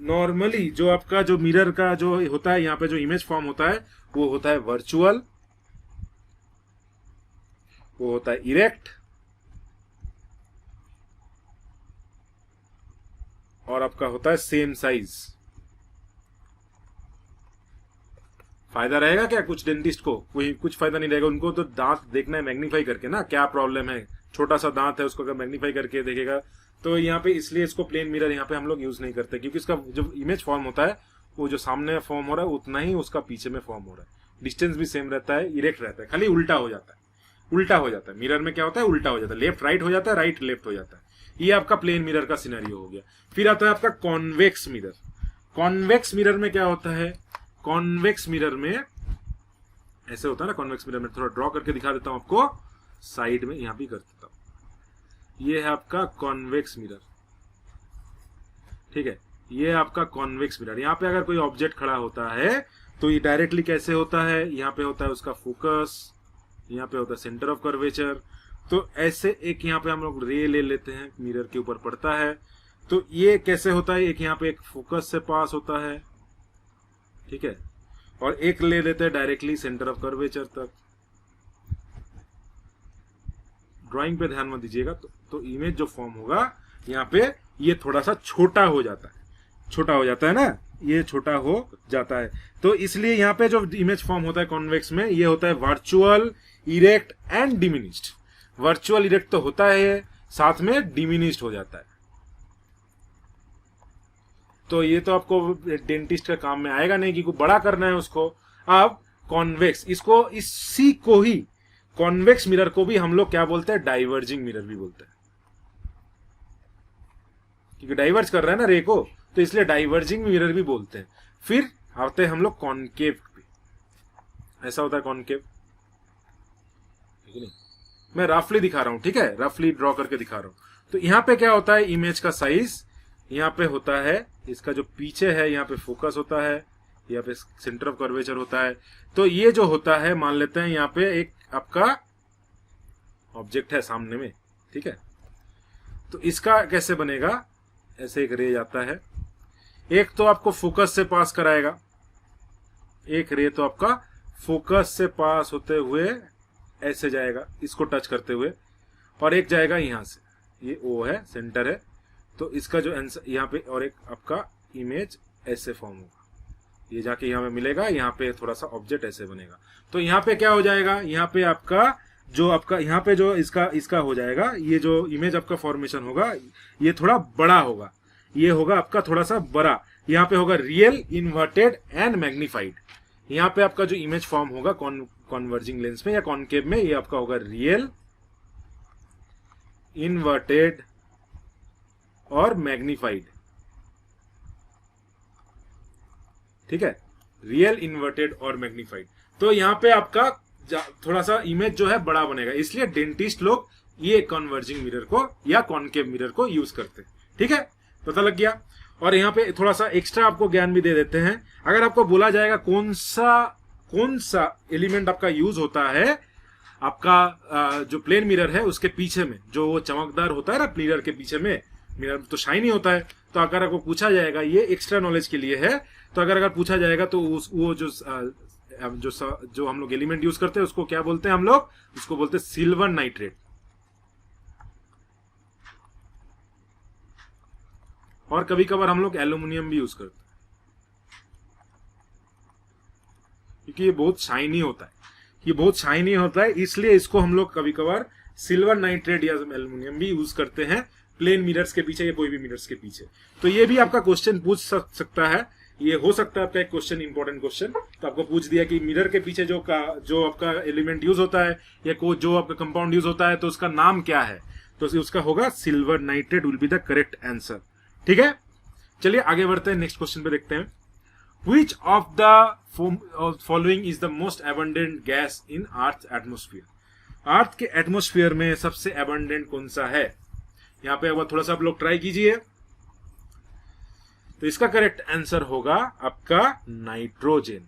नॉर्मली जो आपका जो मिरर का जो होता है, यहाँ पे जो इमेज फॉर्म होता है वो होता है वर्चुअल, वो होता है इरेक्ट, और आपका होता है सेम साइज। फायदा रहेगा क्या कुछ डेंटिस्ट को, कोई कुछ फायदा नहीं रहेगा। उनको तो दांत देखना है मैग्नीफाई करके ना, क्या प्रॉब्लम है, छोटा सा दांत है उसको अगर मैग्नीफाई करके देखेगा। तो यहाँ पे इसलिए इसको प्लेन मिरर यहाँ पे हम लोग यूज नहीं करते, क्योंकि इसका जो इमेज फॉर्म होता है वो जो सामने फॉर्म हो रहा है उतना ही उसका पीछे में फॉर्म हो रहा है। डिस्टेंस भी सेम रहता है, इरेक्ट रहता है, खाली उल्टा हो जाता है। मिरर में क्या होता है, उल्टा हो जाता है, लेफ्ट राइट हो जाता है, राइट लेफ्ट हो जाता है। ये आपका प्लेन मिरर का सिनेरियो हो गया। फिर आता है आपका कॉन्वेक्स मिरर। कॉन्वेक्स मिरर में क्या होता है, कॉन्वेक्स मिरर में ऐसे होता है ना, कॉन्वेक्स मिरर में थोड़ा ड्रॉ करके दिखा देता हूं आपको, साइड में यहां भी कर देता हूं। ये है आपका कॉन्वेक्स मिरर, ठीक है, ये आपका कॉन्वेक्स मिरर। यहाँ पे अगर कोई ऑब्जेक्ट खड़ा होता है तो ये डायरेक्टली कैसे होता है, यहाँ पे होता है उसका फोकस, यहाँ पे होता है सेंटर ऑफ कर्वेचर। तो ऐसे एक यहाँ पे हम लोग रे ले लेते हैं, मिरर के ऊपर पड़ता है। तो ये कैसे होता है, एक यहाँ पे एक फोकस से पास होता है, ठीक है, और एक ले लेते हैं डायरेक्टली सेंटर ऑफ कर्वेचर तक। ड्राइंग पे ध्यान मत दीजिएगा। तो इमेज जो फॉर्म होगा यहाँ पे, ये थोड़ा सा छोटा हो जाता है, छोटा हो जाता है ना, ये छोटा हो जाता है। तो इसलिए यहाँ पे जो इमेज फॉर्म होता है कॉन्वेक्स में, ये होता है virtual, erect and diminished. Virtual erect तो होता है, साथ में डिमिनिश्ड हो जाता है। तो ये तो आपको डेंटिस्ट का काम में आएगा नहीं कि को बड़ा करना है उसको। अब कॉन्वेक्स, इसको, इसी को ही कॉन्वेक्स मिरर को भी हम लोग क्या बोलते हैं, डाइवर्जिंग मिरर भी बोलते हैं, क्योंकि डाइवर्ज कर रहा है ना रे को, तो इसलिए डाइवर्जिंग मिरर भी बोलते हैं। फिर आते हैं हम लोग कॉनकेव पे। ऐसा होता है कॉनकेव, ठीक है नहीं, मैं रफली दिखा रहा हूं, ठीक है, रफली ड्रॉ करके दिखा रहा हूं। तो यहाँ पे क्या होता है, इमेज का साइज यहाँ पे होता है, इसका जो पीछे है यहाँ पे फोकस होता है, यहाँ पे सेंटर ऑफ कर्वेचर होता है। तो ये जो होता है, मान लेते हैं यहाँ पे एक आपका ऑब्जेक्ट है सामने में, ठीक है, तो इसका कैसे बनेगा, ऐसे एक रे जाता है, एक तो आपको फोकस से पास कराएगा, एक रे तो आपका फोकस से पास होते हुए ऐसे जाएगा इसको टच करते हुए, और एक जाएगा यहां से, ये ओ है, सेंटर है, तो इसका जो आंसर यहाँ पे, और एक आपका इमेज ऐसे फॉर्म होगा, ये जाके यहाँ पे मिलेगा, यहाँ पे थोड़ा सा ऑब्जेक्ट ऐसे बनेगा। तो यहाँ पे क्या हो जाएगा, यहाँ पे आपका जो आपका यहाँ पे जो इसका हो जाएगा, ये जो इमेज आपका फॉर्मेशन होगा ये थोड़ा बड़ा होगा, ये होगा आपका थोड़ा सा बड़ा, यहाँ पे होगा रियल, इन्वर्टेड एंड मैग्निफाइड। यहाँ पे आपका जो इमेज फॉर्म होगा कॉन्वर्जिंग लेंस में या कॉनकेव में, ये आपका होगा रियल, इन्वर्टेड और मैग्निफाइड, ठीक है, रियल, इन्वर्टेड और मैग्निफाइड। तो यहाँ पे आपका थोड़ा सा इमेज जो है बड़ा बनेगा, इसलिए डेंटिस्ट लोग ये कन्वर्जिंग मिरर को या कॉनकेव मिरर को यूज करते हैं, ठीक है, पता लग गया। और यहाँ पे थोड़ा सा एक्स्ट्रा आपको ज्ञान भी दे देते हैं। अगर आपको बोला जाएगा कौन सा एलिमेंट आपका यूज होता है आपका जो प्लेन मिरर है उसके पीछे में, जो वो चमकदार होता है ना मिरर के पीछे में, मिरर तो शाइनी होता है, तो अगर आपको पूछा जाएगा, ये एक्स्ट्रा नॉलेज के लिए है, तो अगर पूछा जाएगा तो वो जो हम लोग एलिमेंट यूज करते हैं उसको क्या बोलते हैं, हम लोग उसको बोलते हैं सिल्वर नाइट्रेट। और कभी कभार हम लोग एल्यूमिनियम भी यूज करते हैं, क्योंकि ये बहुत शाइनी होता है, ये बहुत शाइनी होता है, इसलिए इसको हम लोग कभी कभार सिल्वर नाइट्रेट या एल्यूमिनियम भी यूज करते हैं प्लेन मिरर्स के पीछे या कोई भी मिरर्स के पीछे। तो ये भी आपका क्वेश्चन पूछ सकता है, ये हो सकता है आपका एक क्वेश्चन, इंपॉर्टेंट क्वेश्चन। तो आपको पूछ दिया कि मिरर के पीछे जो आपका एलिमेंट यूज होता है या जो आपका कंपाउंड यूज होता है, तो उसका नाम क्या है, तो उसका होगा silver nitrate will be the correct answer, ठीक है। चलिए आगे बढ़ते हैं, नेक्स्ट क्वेश्चन पे देखते हैं। Which of the following is the most abundant gas in Earth's atmosphere? अर्थ के एटमोस्फियर में सबसे abundant कौन सा है? यहाँ पे अब थोड़ा सा आप लोग ट्राई कीजिए। तो इसका करेक्ट आंसर होगा आपका nitrogen.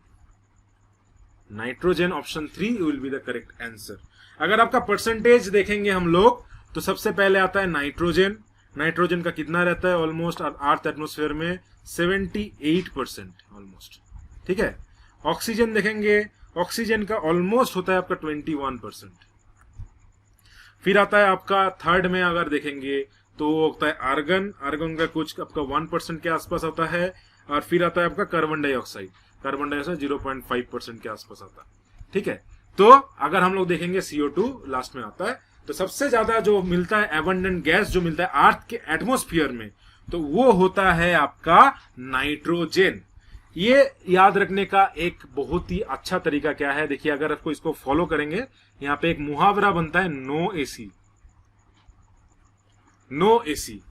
Nitrogen, option 3 will be the correct answer. अगर आपका परसेंटेज देखेंगे हम लोग, तो सबसे पहले आता है नाइट्रोजन। नाइट्रोजन का कितना रहता है ऑलमोस्ट अर्थ एटमोस्फेयर में 78% ऑलमोस्ट, ठीक है। ऑक्सीजन देखेंगे, ऑक्सीजन का ऑलमोस्ट होता है आपका 21%। फिर आता है आपका थर्ड में अगर देखेंगे तो वो होता है आर्गन। आर्गन का कुछ आपका 1% के आसपास आता है। और फिर आता है आपका कार्बन डाइऑक्साइड। कार्बन डाइऑक्साइड 0.5% के आसपास आता है, ठीक है। तो अगर हम लोग देखेंगे CO2 लास्ट में आता है। तो सबसे ज्यादा जो मिलता है एबंडेंट गैस जो मिलता है अर्थ के एटमोस्फियर में, तो वो होता है आपका नाइट्रोजन। ये याद रखने का एक बहुत ही अच्छा तरीका क्या है, देखिए अगर आपको इसको फॉलो करेंगे, यहाँ पे एक मुहावरा बनता है no AC. No AC,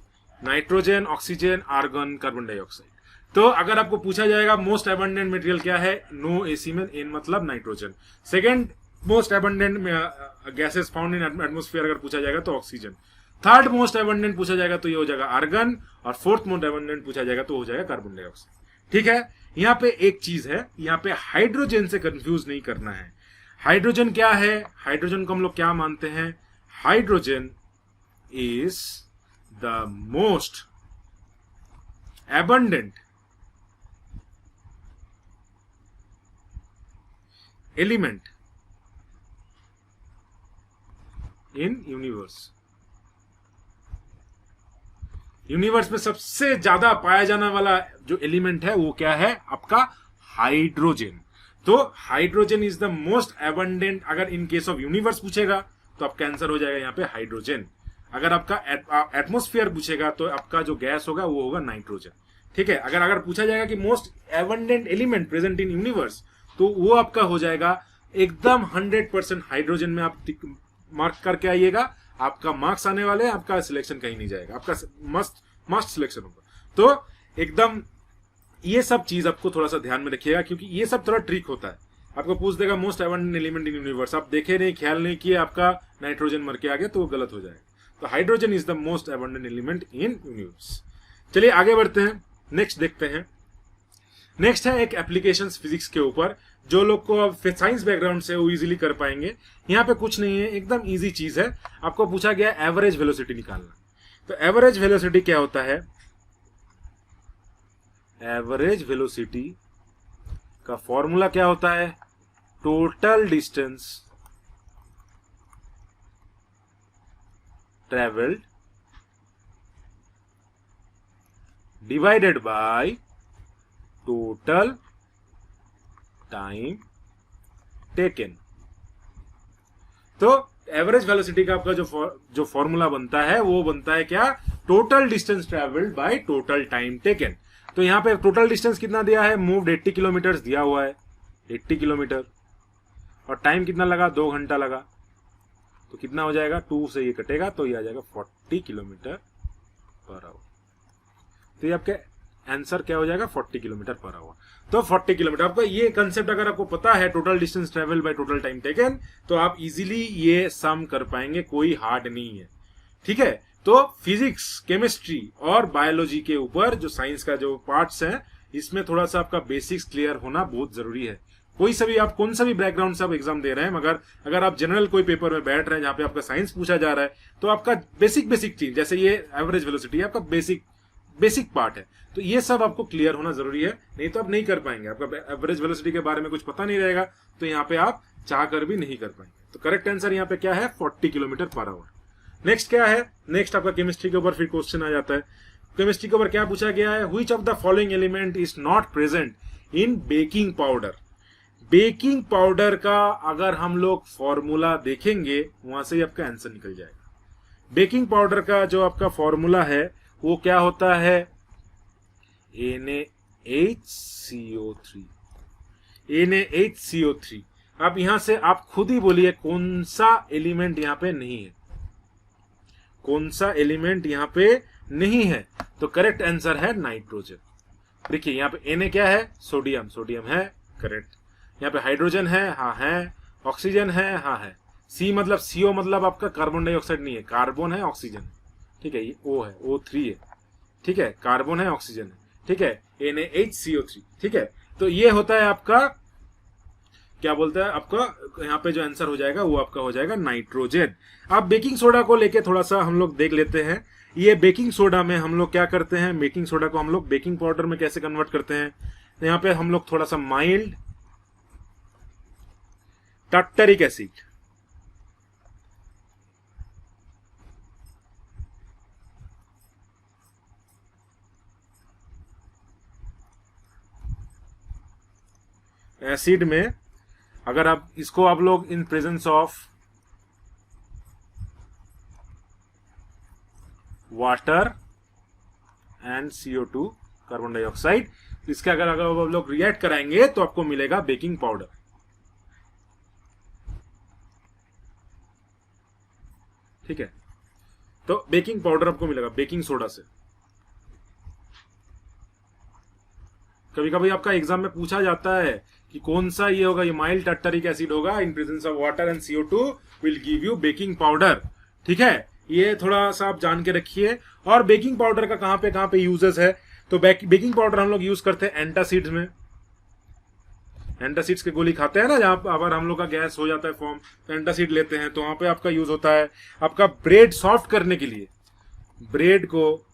nitrogen, oxygen, argon, carbon dioxide. तो अगर आपको पूछा जाएगा मोस्ट एबंडेंट मटेरियल क्या है, नो एसी में एन मतलब nitrogen. Second most abundant gases found in atmosphere अगर पूछा जाएगा तो ऑक्सीजन। थर्ड मोस्ट एबंडेंट पूछा जाएगा तो ये हो जाएगा आर्गन। और फोर्थ मोस्ट एबंडेंट पूछा जाएगा तो हो जाएगा कार्बन डाइऑक्साइड, ठीक है। यहाँ पे एक चीज है, यहाँ पे हाइड्रोजन से कंफ्यूज नहीं करना है। हाइड्रोजन क्या है, हाइड्रोजन को हम लोग क्या मानते हैं, hydrogen is the most abundant element in universe. Universe में सबसे ज्यादा पाया जाने वाला जो एलिमेंट है वो क्या है? आपका हाइड्रोजन। तो hydrogen is the most abundant. अगर इन केस ऑफ यूनिवर्स पूछेगा तो आपका आंसर हो जाएगा यहाँ पे हाइड्रोजन। अगर आपका एटमॉस्फेयर पूछेगा तो आपका जो गैस होगा वो होगा नाइट्रोजन। ठीक है, अगर पूछा जाएगा कि most abundant element present in universe, तो वो आपका हो जाएगा एकदम 100% हाइड्रोजन में। आप मार्क करके आइएगा, आपका मार्क्स आने वाले हैं, आपका सिलेक्शन कहीं नहीं जाएगा, आपका मस्ट सिलेक्शन होगा। तो एकदम ये सब चीज आपको थोड़ा सा ध्यान में रखिएगा, क्योंकि ये सब थोड़ा ट्रिक होता है। आपको पूछ देगा most abundant element in universe, आप देखे नहीं, ख्याल नहीं किए, आपका नाइट्रोजन मर के आ गया, तो वो गलत हो जाएगा। तो hydrogen is the most abundant element in universe. चलिए आगे बढ़ते हैं, नेक्स्ट देखते हैं। नेक्स्ट है एक एप्लीकेशंस फिजिक्स के ऊपर, जो लोग को साइंस बैकग्राउंड से वो इजीली कर पाएंगे। यहाँ पे कुछ नहीं है, एकदम इजी चीज है। आपको पूछा गया एवरेज वेलोसिटी निकालना। तो एवरेज वेलोसिटी क्या होता है? एवरेज वेलोसिटी का फॉर्मूला क्या होता है? Total distance travelled divided by total time taken. तो एवरेज वेलोसिटी का आपका जो फॉर्मूला बनता है वो बनता है क्या? Total distance travelled by total time taken. तो यहां पे टोटल डिस्टेंस कितना दिया है? मूव्ड 80 किलोमीटर दिया हुआ है, 80 किलोमीटर, और टाइम कितना लगा? 2 घंटा लगा। तो कितना हो जाएगा? 2 से ये कटेगा तो ये आ जाएगा 40 किलोमीटर पर आवर। तो ये आपके आंसर क्या हो जाएगा? 40 किलोमीटर पर आवर। तो 40 किलोमीटर, आपको ये कंसेप्ट अगर आपको पता है, total distance travel by total time taken, तो आप इजीली ये सम कर पाएंगे, कोई हार्ड नहीं है। ठीक है, तो फिजिक्स, केमिस्ट्री और बायोलॉजी के ऊपर जो साइंस का जो पार्ट्स है, इसमें थोड़ा सा आपका बेसिक्स क्लियर होना बहुत जरूरी है। कोई सा भी आप कौन सा भी बैकग्राउंड से आप एग्जाम दे रहे हैं, मगर अगर आप जनरल कोई पेपर में बैठ रहे हैं जहां पे आपका साइंस पूछा जा रहा है, तो आपका बेसिक चीज, जैसे ये एवरेज वेलोसिटी आपका बेसिक पार्ट है, तो ये सब आपको क्लियर होना जरूरी है, नहीं तो आप नहीं कर पाएंगे। आपका एवरेज वेलोसिटी के बारे में कुछ पता नहीं रहेगा तो यहाँ पे आप चाह कर भी नहीं कर पाएंगे। तो करेक्ट आंसर यहाँ पे क्या है? 40 किलोमीटर पर आवर। नेक्स्ट क्या है? नेक्स्ट आपका केमिस्ट्री के ऊपर फिर क्वेश्चन आ जाता है। केमिस्ट्री के ऊपर क्या पूछा गया है? Which of the following element is not present in baking powder. Baking powder का अगर हम लोग फॉर्मूला देखेंगे, वहां से ही आपका आंसर निकल जाएगा। बेकिंग पाउडर का जो आपका फॉर्मूला है वो क्या होता है? NaHCO3। NaHCO3। अब यहां से आप खुद ही बोलिए कौन सा एलिमेंट यहां पे नहीं है, कौन सा एलिमेंट यहां पे नहीं है? तो करेक्ट आंसर है नाइट्रोजन। देखिए यहां पे Na क्या है? सोडियम, सोडियम है, करेक्ट। यहाँ पे हाइड्रोजन है, हाँ है। ऑक्सीजन है, हाँ है। C मतलब CO मतलब आपका कार्बन डाइऑक्साइड नहीं है, कार्बन है, ऑक्सीजन है। ठीक है, ये O है, O3 है। ठीक है, कार्बन है, ऑक्सीजन है। ठीक है, NaHCO3। ठीक है, तो ये होता है आपका क्या बोलता है, आपका यहाँ पे जो आंसर हो जाएगा वो आपका हो जाएगा नाइट्रोजन। अब बेकिंग सोडा को लेके थोड़ा सा हम लोग देख लेते हैं। ये बेकिंग सोडा में हम लोग क्या करते हैं? बेकिंग सोडा को हम लोग बेकिंग पाउडर में कैसे कन्वर्ट करते हैं? तो यहाँ पे हम लोग थोड़ा सा माइल्ड टार्टरिक एसिड, एसिड में अगर आप इसको आप लोग in presence of water and CO2 carbon dioxide, इसके अगर आप लोग रिएक्ट कराएंगे तो आपको मिलेगा बेकिंग पाउडर। ठीक है, तो बेकिंग पाउडर आपको मिलेगा बेकिंग सोडा से। कभी कभी आपका एग्जाम में पूछा जाता है कि कौन सा ये होगा, ये माइल्ड टार्टरिक एसिड होगा, in presence of water and CO2 will give you baking powder. ठीक है, ये थोड़ा सा आप जान के रखिए। और बेकिंग पाउडर का कहां पे यूजेस है? तो बेकिंग पाउडर हम लोग यूज करते हैं एंटासिड्स में। एंटासिड्स की गोली खाते हैं ना, जहां अगर हम लोग का गैस हो जाता है फॉर्म, तो एंटासिड लेते हैं, तो वहां पे आपका यूज होता है। आपका ब्रेड सॉफ्ट करने के लिए, ब्रेड को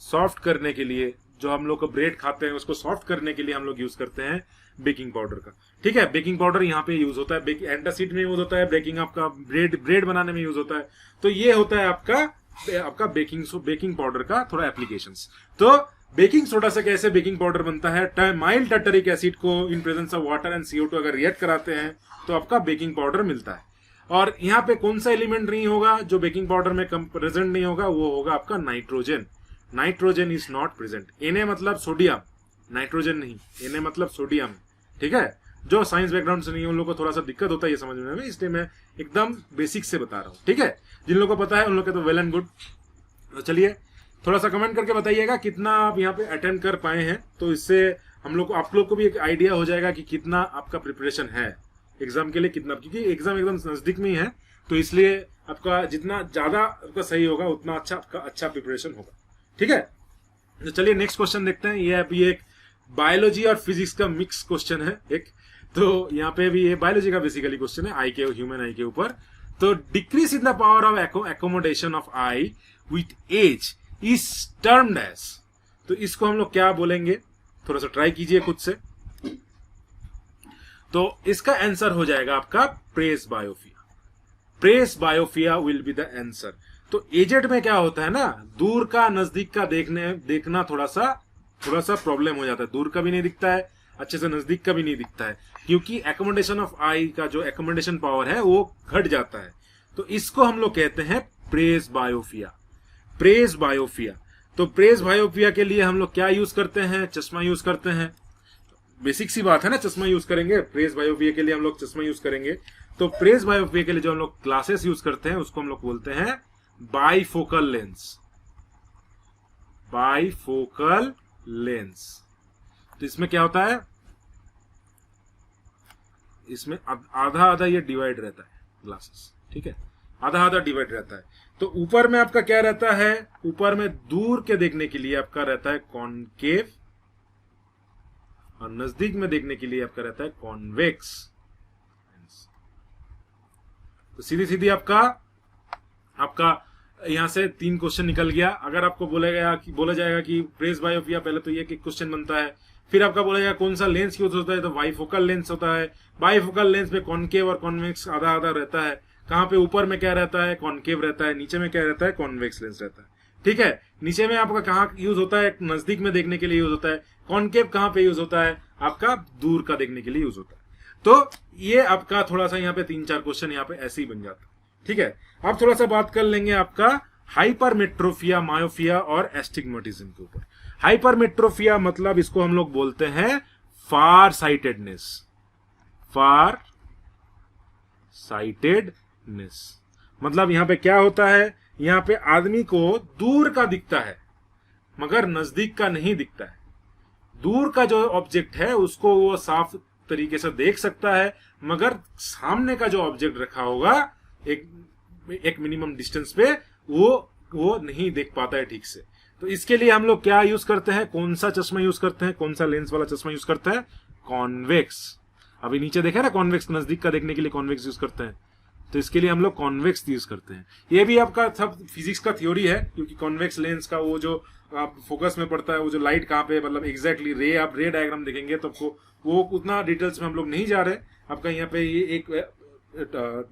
सॉफ्ट करने के लिए, जो हम लोग को ब्रेड खाते हैं उसको सॉफ्ट करने के लिए हम लोग यूज करते हैं बेकिंग पाउडर का। ठीक है, बेकिंग पाउडर यहाँ पे यूज होता है, एंटासिड में यूज होता है, बेकिंग आपका ब्रेड बनाने में यूज होता है। तो ये होता है आपका बेकिंग पाउडर का थोड़ा एप्लीकेशंस। तो बेकिंग सोडा से कैसे बेकिंग पाउडर बनता है, माइल्ड टर्टरिक एसिड को in presence of water and CO2 अगर रिएक्ट कराते हैं तो आपका बेकिंग पाउडर मिलता है। और यहाँ पे कौन सा एलिमेंट नहीं होगा जो बेकिंग पाउडर में प्रेजेंट नहीं होगा, वो होगा आपका nitrogen. Nitrogen is not present. Na मतलब सोडियम, नाइट्रोजन नहीं, Na मतलब सोडियम। ठीक है, जो साइंस बैकग्राउंड से नहीं है उन लोगों को थोड़ा सा दिक्कत होता है ये समझने में, इसलिए मैं एकदम बेसिक से बता रहा हूँ। ठीक है, जिन लोगों को पता है उन लोगों के तो वेल एंड गुड। तो चलिए थोड़ा सा कमेंट करके बताइएगा कितना आप यहाँ पे अटेंड कर पाए हैं, तो इससे आप लोग को भी एक आइडिया हो जाएगा कि कितना आपका प्रिपरेशन है एग्जाम के लिए, कितना, क्योंकि एग्जाम एकदम नजदीक में ही है, तो इसलिए आपका जितना ज्यादा आपका सही होगा उतना अच्छा प्रिपरेशन होगा। ठीक है, तो चलिए नेक्स्ट क्वेश्चन देखते हैं। ये अभी एक बायोलॉजी और फिजिक्स का मिक्स क्वेश्चन है एक, तो यहाँ पे भी ये बायोलॉजी का बेसिकली क्वेश्चन है, आई के ह्यूमन आई के ऊपर। तो decrease in the power of accommodation of eye with age is termed as, तो इसको हम लोग क्या बोलेंगे, थोड़ा सा ट्राई कीजिए खुद से। तो इसका आंसर हो जाएगा आपका प्रेस बायोफिया। प्रेस बायोफिया विल बी द आंसर। तो एजेड में क्या होता है ना, दूर का नजदीक का देखना थोड़ा सा प्रॉब्लम हो जाता है, दूर का भी नहीं दिखता है अच्छे से, नजदीक का भी नहीं दिखता है, क्योंकि एकोमोडेशन ऑफ आई का जो एकोमोडेशन पावर है वो घट जाता है। तो इसको हम लोग कहते हैं प्रेस बायोफिया। प्रेस बायोफिया, तो प्रेस बायोफिया के लिए हम लोग क्या यूज करते हैं, चश्मा यूज करते हैं। बेसिक सी बात है ना, चश्मा यूज करेंगे, प्रेस बायोफिया के लिए हम लोग चश्मा यूज करेंगे। तो प्रेस बायोफिया के लिए जो हम लोग ग्लासेस यूज करते हैं उसको हम लोग बोलते हैं बाइफोकल लेंस। Bifocal lens. तो इसमें क्या होता है, इसमें आधा आधा ये डिवाइड रहता है ग्लासेस। ठीक है, आधा आधा डिवाइड रहता है। तो ऊपर में आपका क्या रहता है, ऊपर में दूर के देखने के लिए आपका रहता है कॉनकेव, और नजदीक में देखने के लिए आपका रहता है कॉन्वेक्स। तो सीधी सीधी आपका यहां से 3 क्वेश्चन निकल गया। अगर आपको बोला जाएगा कि प्रेस बायोफिया, पहले तो ये क्वेश्चन बनता है, फिर आपका बोला जाएगा कौन सा लेंस यूज होता है, तो बाइफोकल लेंस होता है। बाइफोकल लेंस में कॉनकेव और कॉन्वेक्स आधा आधा रहता है। कहां पे, ऊपर में क्या रहता है, कॉनकेव रहता है, नीचे में क्या रहता है, कॉन्वेक्स लेंस रहता है। ठीक है, नीचे में आपका कहाँ यूज होता है, नजदीक में देखने के लिए यूज होता है। कॉनकेव कहां पे यूज होता है, आपका दूर का देखने के लिए यूज होता है। तो ये आपका थोड़ा सा यहाँ पे 3-4 क्वेश्चन यहाँ पे ऐसे ही बन जाता है। ठीक है, अब थोड़ा सा बात कर लेंगे आपका हाइपरमेट्रोफिया, मायोफिया और एस्टिग्मेटिज्म के ऊपर। हाइपरमेट्रोफिया मतलब इसको हम लोग बोलते हैं फार साइटेडनेस। फार साइटेडनेस मतलब यहां पे क्या होता है, यहां पे आदमी को दूर का दिखता है मगर नजदीक का नहीं दिखता है। दूर का जो ऑब्जेक्ट है उसको वो साफ तरीके से देख सकता है, मगर सामने का जो ऑब्जेक्ट रखा होगा एक मिनिमम डिस्टेंस पे वो नहीं देख पाता है ठीक से। तो इसके लिए हम लोग क्या यूज करते हैं, कौन सा चश्मा यूज करते हैं, कौन सा लेंस वाला चश्मा यूज करते हैं, कॉन्वेक्स। अभी नीचे देखा ना, कॉन्वेक्स, नजदीक का देखने के लिए कॉन्वेक्स यूज करते हैं। तो इसके लिए हम लोग कॉन्वेक्स यूज करते हैं। ये भी आपका सब फिजिक्स का थ्योरी है, क्योंकि कॉन्वेक्स लेंस का वो जो आप फोकस में पड़ता है, वो जो लाइट कहाँ पे, मतलब एग्जैक्टली रे, आप रे डायग्राम देखेंगे तो आपको वो उतना डिटेल्स में हम लोग नहीं जा रहे। आपका यहाँ पे ये एक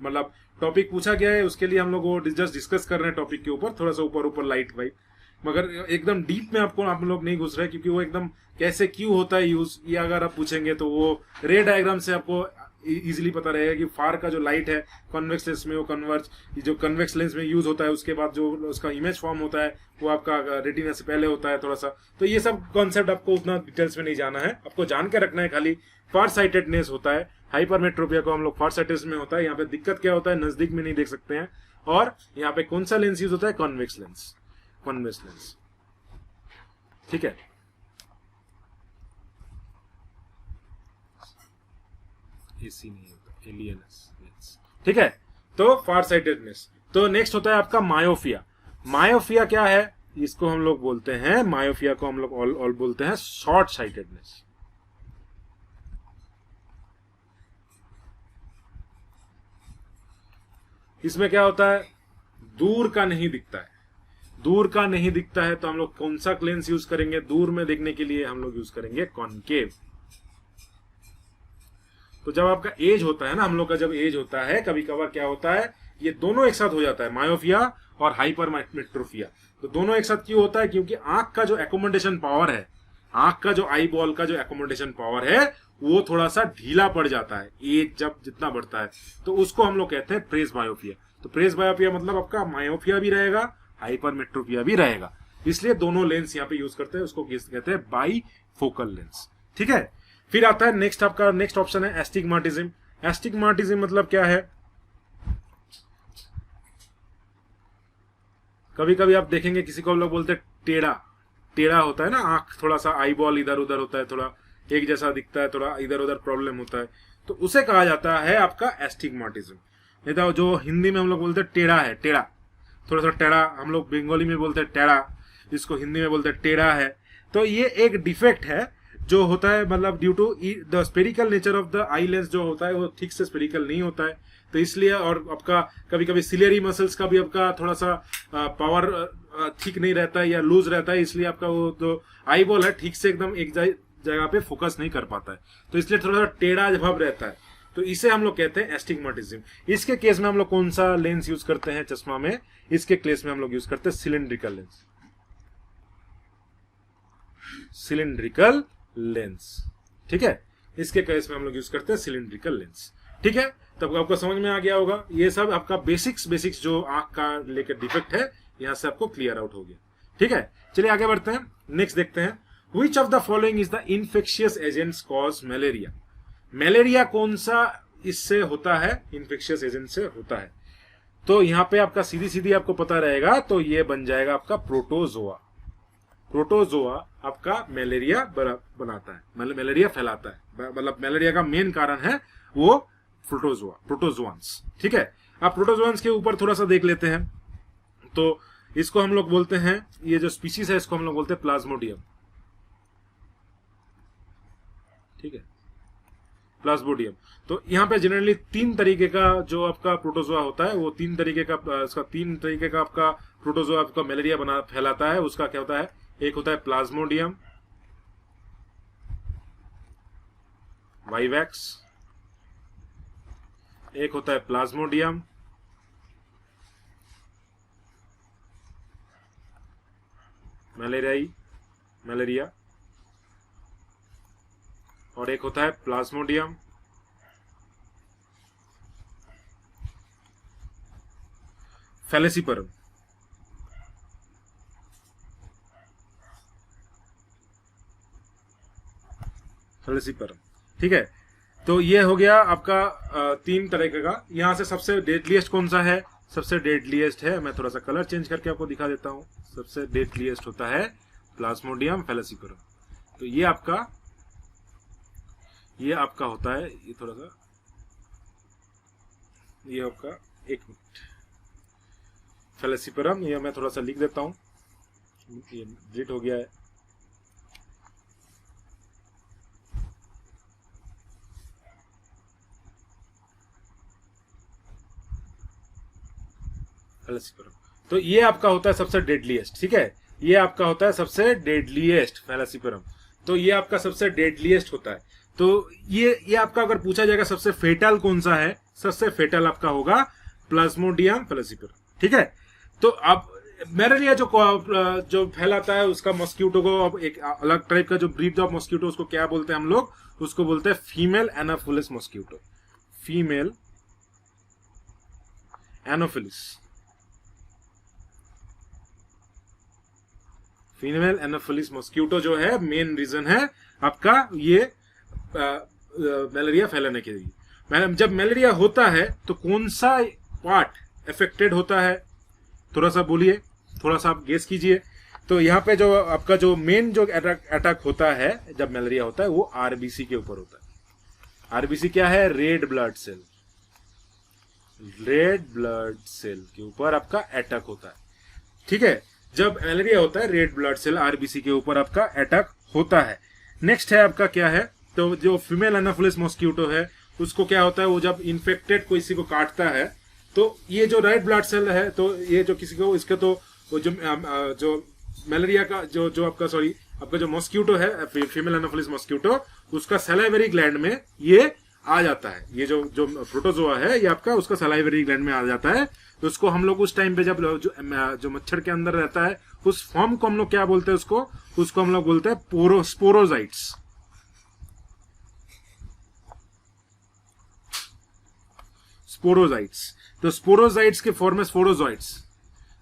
मतलब टॉपिक पूछा गया है, उसके लिए हम लोग वो जस्ट डिस्कस कर रहे हैं टॉपिक के ऊपर, थोड़ा सा ऊपर लाइट वाइट, मगर एकदम डीप में आप लोग नहीं घुस रहे, क्योंकि वो एकदम कैसे क्यों होता है यूज, ये अगर आप पूछेंगे तो वो रे डायग्राम से आपको इजीली पता रहेगा कि फार का जो लाइट है कॉन्वेक्स लेंस में वो कन्वर्ज, जो कन्वेक्स लेंस में यूज होता है, उसके बाद जो उसका इमेज फॉर्म होता है वो आपका रेटिना से पहले होता है थोड़ा सा। तो ये सब कॉन्सेप्ट आपको उतना डिटेल्स में नहीं जाना है, आपको जान के रखना है खाली फार साइटेडनेस होता है। हाइपरमेट्रोपिया को हम लोग फार साइटेडनेस में होता है। यहाँ पे दिक्कत क्या होता है, नजदीक में नहीं देख सकते हैं। और यहाँ पे कौन सा लेंस यूज होता है, कॉन्वेक्स लेंस, कॉन्वेक्स लेंस। ठीक है, एसी नहीं होता, एलियनस लेंस। ठीक है, तो फार साइटेडनेस। तो नेक्स्ट होता है आपका मायोफिया। मायोफिया क्या है, इसको हम लोग बोलते हैं, मायोफिया को हम लोग ऑल बोलते हैं शॉर्ट साइटेडनेस। इसमें क्या होता है, दूर का नहीं दिखता है। दूर का नहीं दिखता है तो हम लोग कौन सा लेंस यूज करेंगे, दूर में देखने के लिए हम लोग यूज करेंगे कॉनकेव। तो जब आपका एज होता है ना, हम लोग का जब एज होता है, कभी कभार क्या होता है, ये दोनों एक साथ हो जाता है, मायोपिया और हाइपरमेट्रोपिया। तो दोनों एक साथ क्यों होता है? क्योंकि आंख का जो एकोमोडेशन पावर है, आंख का जो आई बॉल का जो एकोमोडेशन पावर है, वो थोड़ा सा ढीला पड़ जाता है एज जब जितना बढ़ता है, तो उसको हम लोग कहते हैं प्रेस मायोपिया। तो प्रेस मायोपिया मतलब आपका मायोपिया भी रहेगा, हाइपरमेट्रोपिया भी रहेगा, इसलिए दोनों लेंस यहाँ पे यूज करते हैं, उसको कहते हैं बाई फोकल लेंस। ठीक है, फिर आता है नेक्स्ट, आपका नेक्स्ट ऑप्शन है एस्टिग्माटिज्म। एस्टिग्माटिज्म मतलब क्या है? कभी कभी आप देखेंगे किसी को लोग बोलते हैं टेढ़ा, टेढ़ा होता है ना आंख, थोड़ा सा आई बॉल इधर उधर होता है, थोड़ा एक जैसा दिखता है, थोड़ा इधर उधर प्रॉब्लम होता है, तो उसे कहा जाता है आपका एस्टिग्माटिज्म। नहीं तो जो हिंदी में हम लोग बोलते हैं टेढ़ा है, टेढ़ा, थोड़ा सा टेढ़ा, हम लोग बंगाली में बोलते हैं टेढ़ा, इसको हिंदी में बोलते हैं टेढ़ा है। तो ये एक डिफेक्ट है जो होता है, मतलब due to the spherical nature of the eye lens जो होता है वो ठीक से स्पेरिकल नहीं होता है, तो इसलिए, और आपका कभी कभी सिलियरी मसल्स का भी आपका थोड़ा सा पावर ठीक नहीं रहता है या लूज रहता है, इसलिए आपका वो जो आई बॉल है ठीक से एकदम एक जगह पे फोकस नहीं कर पाता है, तो इसलिए थोड़ा सा टेढ़ा भाव रहता है, तो इसे हम लोग कहते हैं एस्टिग्माटिज्म। इसके केस में हम लोग कौन सा लेंस यूज करते हैं चश्मा में? इसके केस में हम लोग यूज करते हैं सिलिंड्रिकल लेंस, सिलिंड्रिकल लेंस। ठीक है, इसके केस में हम लोग यूज करते हैं सिलिंड्रिकल लेंस। ठीक है, तब आपको समझ में आ गया होगा, ये सब आपका बेसिक्स जो आंख का लेकर डिफेक्ट है, यहां से आपको क्लियर आउट हो गया। ठीक है, चलिए आगे बढ़ते हैं, नेक्स्ट देखते हैं, which of the following is the infectious agents cause malaria. Malaria कौन सा इससे होता है, इन्फेक्शियस एजेंट से होता है? तो यहाँ पे आपका सीधी सीधी आपको पता रहेगा, तो ये बन जाएगा आपका प्रोटोजोआ। प्रोटोजोआ आपका मलेरिया बनाता है, मलेरिया फैलाता है, मतलब मलेरिया का मेन कारण है वो प्रोटोजोआ, प्रोटोजोआंस। ठीक है, आप प्रोटोजोआंस के ऊपर थोड़ा सा देख लेते हैं, तो इसको हम लोग बोलते हैं, ये जो स्पीशीज है इसको हम लोग बोलते हैं प्लाज्मोडियम। ठीक है, प्लाज्मोडियम। तो यहाँ पे जनरली 3 तरीके का जो आपका प्रोटोजोआ होता है, वो 3 तरीके का, इसका 3 तरीके का आपका प्रोटोजोआ आपका मलेरिया फैलाता है। उसका क्या होता है? एक होता है प्लाज्मोडियम वाइवैक्स, एक होता है प्लाज्मोडियम मलेरिया, और एक होता है प्लाज्मोडियम फैलेसिपरम। ठीक है, तो ये हो गया आपका 3 तरीके का। यहां से सबसे डेडलीस्ट कौन सा है? सबसे डेडलीस्ट है, मैं थोड़ा सा कलर चेंज करके आपको दिखा देता हूं, सबसे डेडलीस्ट होता है प्लाज्मोडियम फैलेसिपरम। तो ये आपका होता है, ये थोड़ा सा, ये आपका, एक मिनट, फैलेसिपरम, ये मैं थोड़ा सा लिख देता हूं, ये डिलीट हो गया है। फैलेसिपरम, तो ये आपका होता है सबसे डेडलीस्ट। ठीक है, ये आपका होता है सबसे डेडलीस्ट फैलेसिपरम, तो ये आपका सबसे डेडलीस्ट होता है। तो ये आपका अगर पूछा जाएगा सबसे फेटल कौन सा है, सबसे फेटल आपका होगा प्लाज्मोडियम फैलेसिपरम। ठीक है, तो अब मलेरिया जो फैलाता है उसका मॉस्किटो को, अब एक अलग टाइप का जो ब्रीड ऑफ मॉस्किटो, उसको क्या बोलते हैं हम लोग? उसको बोलते हैं female Anopheles mosquito, female Anopheles, female Anopheles mosquito जो है मेन रीजन है आपका ये मलेरिया फैलाने के लिए। जब मलेरिया होता है तो कौन सा पार्ट अफेक्टेड होता है? थोड़ा सा बोलिए, थोड़ा सा आप गेस कीजिए। तो यहाँ पे जो आपका जो मेन जो अटैक होता है जब मलेरिया होता है, वो आरबीसी के ऊपर होता है। आरबीसी क्या है? Red blood cell, red blood cell के ऊपर आपका अटैक होता है। ठीक है, जब मलेरिया होता है रेड ब्लड सेल आरबीसी के ऊपर आपका अटैक होता है। नेक्स्ट है आपका क्या है? तो जो फीमेल एनाफिलिस मॉस्किटो है उसको क्या होता है, वो जब इन्फेक्टेड किसी को काटता है तो ये जो रेड ब्लड सेल है, तो ये जो किसी को इसके, तो वो जो मलेरिया का जो आपका जो मॉस्किटो है फीमेल एनाफिलिस मॉस्किटो, उसका सैलिवरी ग्लैंड में ये आ जाता है, ये जो जो प्रोटोजोआ है ये आपका उसका सलाइवरी ग्लैंड में आ जाता है। तो उसको हम लोग उस टाइम पे जब जो मच्छर के अंदर रहता है उस फॉर्म को हम लोग क्या बोलते हैं, उसको हम लोग बोलते हैं स्पोरोजाइट्स। स्पोरोजाइट्स, तो स्पोरोजाइट्स के फॉर्म में स्पोरोजॉइट्स,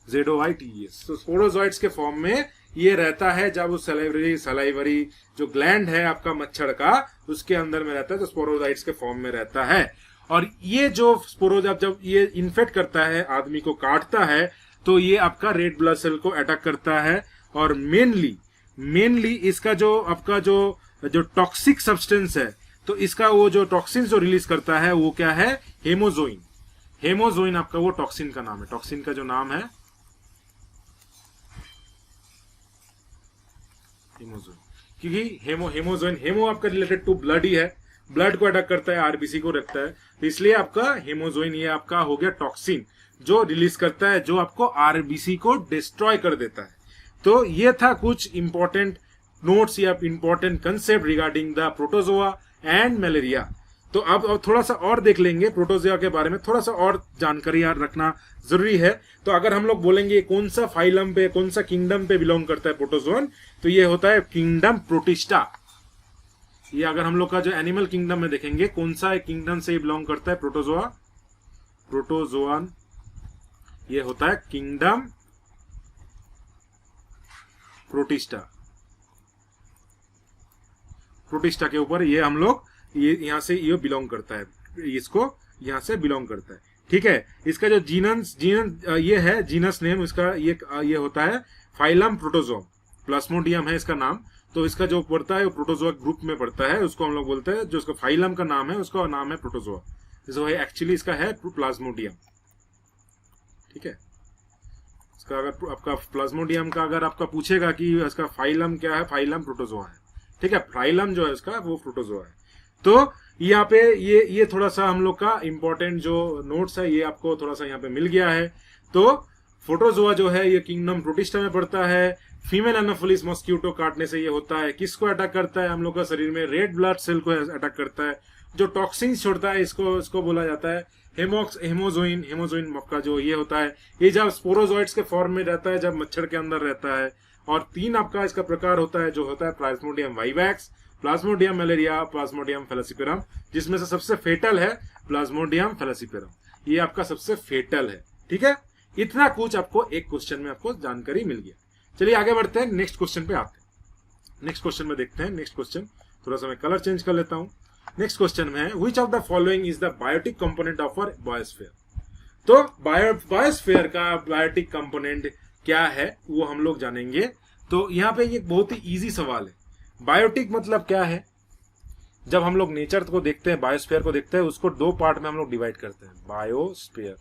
ZOITES, तो स्पोरोजॉइट्स के फॉर्म में ये रहता है जब उस सलाइवरी जो ग्लैंड है आपका मच्छर का उसके अंदर में रहता है, तो स्पोरोजाइट्स के फॉर्म में रहता है। और ये जो स्पोरोजाइट जब ये इन्फेक्ट करता है, आदमी को काटता है, तो ये आपका रेड ब्लड सेल को अटैक करता है। और मेनली इसका जो आपका जो टॉक्सिक सब्सटेंस है, तो इसका वो जो टॉक्सिन जो रिलीज करता है वो क्या है, हेमोजोइन। हेमोजोइन आपका वो टॉक्सिन का नाम है, टॉक्सिन का जो नाम है हेमोजोइन, क्योंकि हेमोजोइन, हेमो आपका रिलेटेड टू ब्लड ही है, ब्लड को अटैक करता है, आरबीसी को रखता है, तो इसलिए आपका हेमोजोइन ये आपका हो गया टॉक्सिन जो रिलीज करता है, जो आपको आरबीसी को डिस्ट्रॉय कर देता है। तो ये था कुछ इंपॉर्टेंट नोट्स या important concept regarding the protozoa and malaria. तो अब थोड़ा सा और देख लेंगे प्रोटोजोआ के बारे में, थोड़ा सा और जानकारी याद रखना जरूरी है। तो अगर हम लोग बोलेंगे कौन सा फाइलम पे, कौन सा किंगडम पे बिलोंग करता है प्रोटोजोन, तो ये होता है किंगडम प्रोटिस्टा। ये अगर हम लोग का जो एनिमल किंगडम में देखेंगे कौन सा किंगडम से बिलोंग करता है प्रोटोजोआन, ये होता है किंगडम प्रोटिस्टा। प्रोटिस्टा के ऊपर ये हम लोग ये यहां से ये बिलोंग करता है, इसको यहां से बिलोंग करता है, ठीक है। इसका जो जीनस ये है जीनस नेम इसका ये होता है फाइलम प्रोटोजोम, प्लाज्मोडियम है इसका नाम। तो इसका जो पड़ता है वो प्रोटोजोआ ग्रुप में पड़ता है, उसको हम लोग बोलते हैं, जो उसका फाइलम का नाम है उसका नाम है प्रोटोजोआ, जो है एक्चुअली इसका है प्लाज्मोडियम, ठीक है। इसका अगर आपका प्लाज्मोडियम का अगर आपका पूछेगा कि इसका फाइलम क्या है, फाइलम प्रोटोजोआ है, ठीक है। फाइलम जो है इसका वो प्रोटोजोआ है। तो यहाँ पे ये थोड़ा सा हम लोग का इंपॉर्टेंट जो नोट्स है ये आपको थोड़ा सा यहाँ पे मिल गया है। तो प्रोटोजोआ जो है ये किंगडम प्रोटिस्टा में पड़ता है। फीमेल एनाफिलिस मॉस्किटो काटने से ये होता है, किसको अटैक करता है, हम लोग का शरीर में रेड ब्लड सेल को अटैक करता है, जो टॉक्सिन छोड़ता है इसको बोला जाता है हेमोजोइन। हेमोजोइन का जो ये होता है ये जब स्पोरोजॉइट्स के फॉर्म में रहता है, जब मच्छर के अंदर रहता है। और 3 आपका इसका प्रकार होता है, जो होता है plasmodium vivax, plasmodium malaria, plasmodium falciparum, जिसमें से सबसे फेटल है प्लाज्मोडियम फैलासिपेरम, ये आपका सबसे फेटल है, ठीक है। इतना कुछ आपको एक क्वेश्चन में आपको जानकारी मिल गया। चलिए आगे बढ़ते हैं, नेक्स्ट क्वेश्चन पे आते हैं। नेक्स्ट क्वेश्चन में देखते हैं, नेक्स्ट क्वेश्चन थोड़ा सा मैं कलर चेंज कर लेता हूं। नेक्स्ट क्वेश्चन में है which of the following is the biotic component of our biosphere. तो बायोस्फीयर का बायोटिक कंपोनेंट क्या है वो हम लोग जानेंगे। तो यहाँ पे ये बहुत ही इजी सवाल है। बायोटिक मतलब क्या है, जब हम लोग नेचर को देखते हैं, बायोस्फीयर को देखते हैं, उसको 2 पार्ट में हम लोग डिवाइड करते हैं। बायोस्फीयर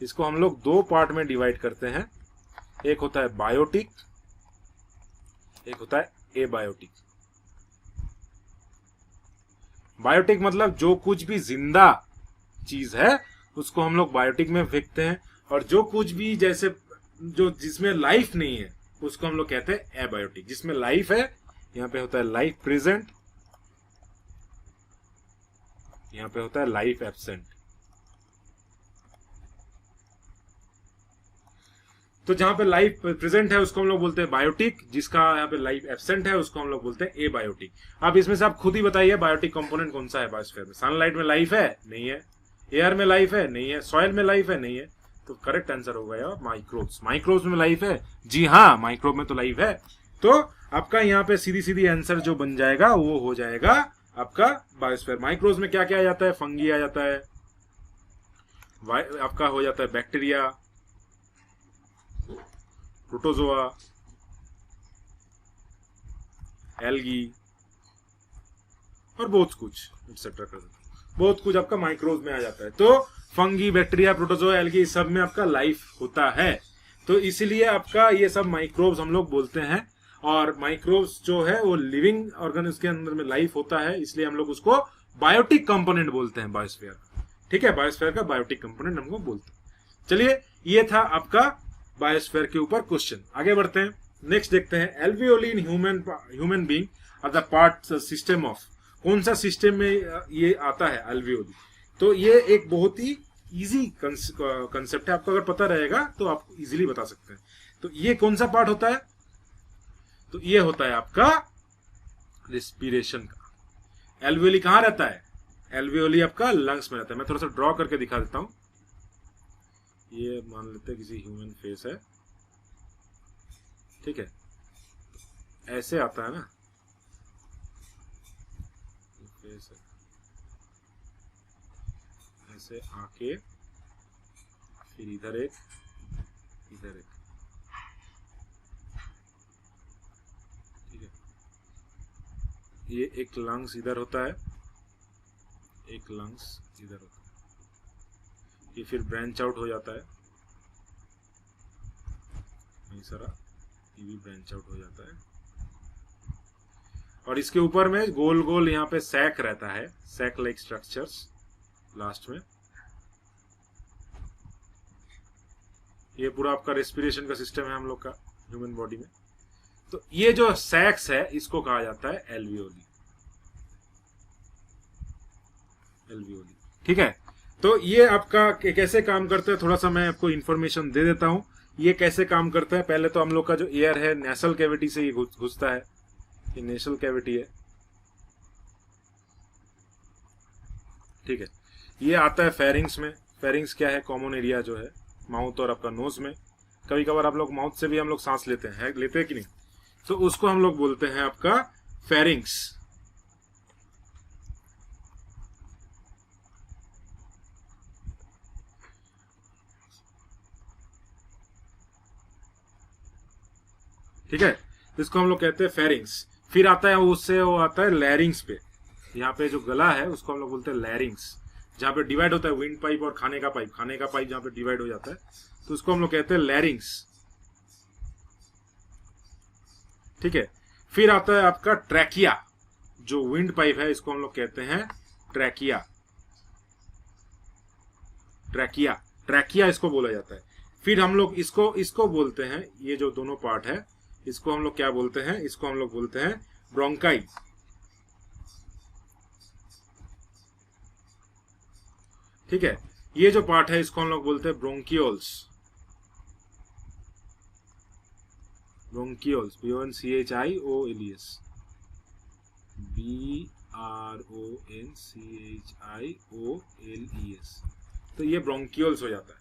इसको हम लोग 2 पार्ट में डिवाइड करते हैं, एक होता है बायोटिक, एक होता है एबायोटिक। बायोटिक मतलब जो कुछ भी जिंदा चीज है उसको हम लोग बायोटिक में फेंकते हैं, और जो कुछ भी जैसे जो जिसमें लाइफ नहीं है उसको हम लोग कहते हैं एबायोटिक। जिसमें लाइफ है, यहाँ पे होता है लाइफ प्रेजेंट, यहाँ पे होता है लाइफ एब्सेंट। तो जहां पे लाइफ प्रेजेंट है उसको हम लोग बोलते हैं बायोटिक, जिसका यहाँ पे लाइफ एब्सेंट है उसको हम लोग बोलते हैं एबायोटिक। अब इसमें से आप खुद ही बताइए बायोटिक कंपोनेंट कौन सा है बायोस्फीयर में। सनलाइट में लाइफ है, नहीं है। एयर में लाइफ है, नहीं है। सॉइल में लाइफ है, नहीं है। तो करेक्ट आंसर होगा यार माइक्रोब्स। माइक्रोब्स में लाइफ है, जी हाँ, माइक्रोब में तो लाइफ है। तो आपका यहाँ पे सीधी सीधी आंसर जो बन जाएगा वो हो जाएगा आपका बायोस्फीयर। माइक्रोब्स में क्या क्या आ जाता है, फंगी आ जाता है, आपका हो जाता है बैक्टीरिया, प्रोटोजोआ, एल्गी और बहुत कुछ एक्सेट्रा कर बहुत कुछ आपका माइक्रोब्स में आ जाता है। तो फंगी, बैक्टीरिया, प्रोटोजोआ, एल्गी सब में आपका लाइफ होता है। तो इसीलिए आपका ये सब माइक्रोब्स हम लोग बोलते हैं। और माइक्रोब्स जो है वो लिविंग ऑर्गन, उसके अंदर में लाइफ होता है, इसलिए हम लोग उसको बायोटिक कंपोनेंट बोलते हैं बायोस्फीयर। ठीक है, बायोस्फीयर का बायोटिक कंपोनेंट हमको बोलते हैं। चलिए, ये था आपका बायोस्फीयर के ऊपर क्वेश्चन। आगे बढ़ते हैं, नेक्स्ट देखते हैं। Alveoli in human being are the part system of. कौन सा सिस्टम में ये आता है एल्वियोली। तो ये एक बहुत ही इजी कंसेप्ट है, आपको अगर पता रहेगा तो आप इजीली बता सकते हैं। तो ये कौन सा पार्ट होता है, तो ये होता है आपका रिस्पिरेशन का। एल्वियोली कहां रहता है, एल्वियोली आपका लंग्स में रहता है। मैं थोड़ा सा ड्रॉ करके दिखा देता हूं। ये मान लेते हैं किसी ह्यूमन फेस है, ठीक है, ऐसे आता है ना फेस है, ऐसे आके फिर इधर एक इधर एक, ठीक है। ये एक लंग्स इधर होता है, एक लंग्स इधर होता है, ये फिर ब्रांच आउट हो जाता है, नहीं सारा ये भी ब्रांच आउट हो जाता है। और इसके ऊपर में गोल गोल यहाँ पे सैक रहता है, सैक लाइक स्ट्रक्चर्स लास्ट में। ये पूरा आपका रेस्पिरेशन का सिस्टम है हम लोग का ह्यूमन बॉडी में। तो ये जो सैक्स है इसको कहा जाता है एल्वियोली, एल्वियोली, ठीक है। तो ये आपका कैसे काम करता है, थोड़ा सा मैं आपको इंफॉर्मेशन दे देता हूं। ये कैसे काम करता है, पहले तो हम लोग का जो एयर है नेसल कैविटी से ये घुसता है, ये नेसल कैविटी है, ठीक है। ये आता है फेरिंग्स में। फेरिंग्स क्या है, कॉमन एरिया जो है माउथ और आपका नोज में। कभी कभार आप लोग माउथ से भी हम लोग सांस लेते हैं, लेते हैं कि नहीं, तो उसको हम लोग बोलते हैं आपका फेरिंग्स, ठीक है। इसको हम लोग कहते हैं फेरिंग्स। फिर आता है उससे वो आता है लैरिंग्स पे, यहाँ पे जो गला है उसको हम लोग बोलते हैं लैरिंग्स, जहाँ पे डिवाइड होता है विंड पाइप और खाने का पाइप जहाँ पे डिवाइड हो जाता है, तो उसको हम लोग कहते हैं लैरिंग्स, ठीक है। फिर आता है आपका ट्रैकिया, जो विंड पाइप है इसको हम लोग कहते हैं ट्रैकिया, ट्रैकिया, ट्रैकिया इसको बोला जाता है। फिर हम लोग इसको बोलते हैं, ये जो दोनों पार्ट है इसको हम लोग क्या बोलते हैं, इसको हम लोग बोलते हैं ब्रोंकाई, ठीक है। ये जो पार्ट है इसको हम लोग बोलते हैं ब्रोंकियोल्स, ब्रोंकियोल्स, BRONCHIOLES, BRONCHIOLES, तो ये ब्रोंकियोल्स हो जाता है,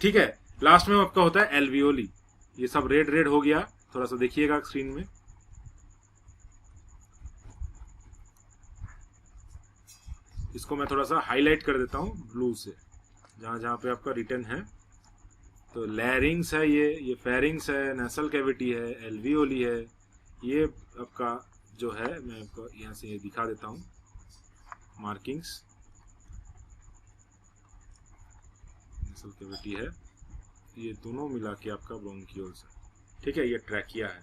ठीक है। लास्ट में आपका होता है एल्वियोली। ये सब रेड रेड हो गया, थोड़ा सा देखिएगा स्क्रीन में। इसको मैं थोड़ा सा हाईलाइट कर देता हूं ब्लू से, जहां जहां पे आपका रिटर्न है। तो लैरिंग्स है, ये फेरिंग्स है, नेसल कैविटी है, एल्वियोली है। ये आपका जो है मैं आपको यहां से ये दिखा देता हूं मार्किंग्स, नेसल कैविटी है, ये दोनों मिला के आपका ब्रोंकियोल्स है, ठीक है। ये ट्रैकिया है,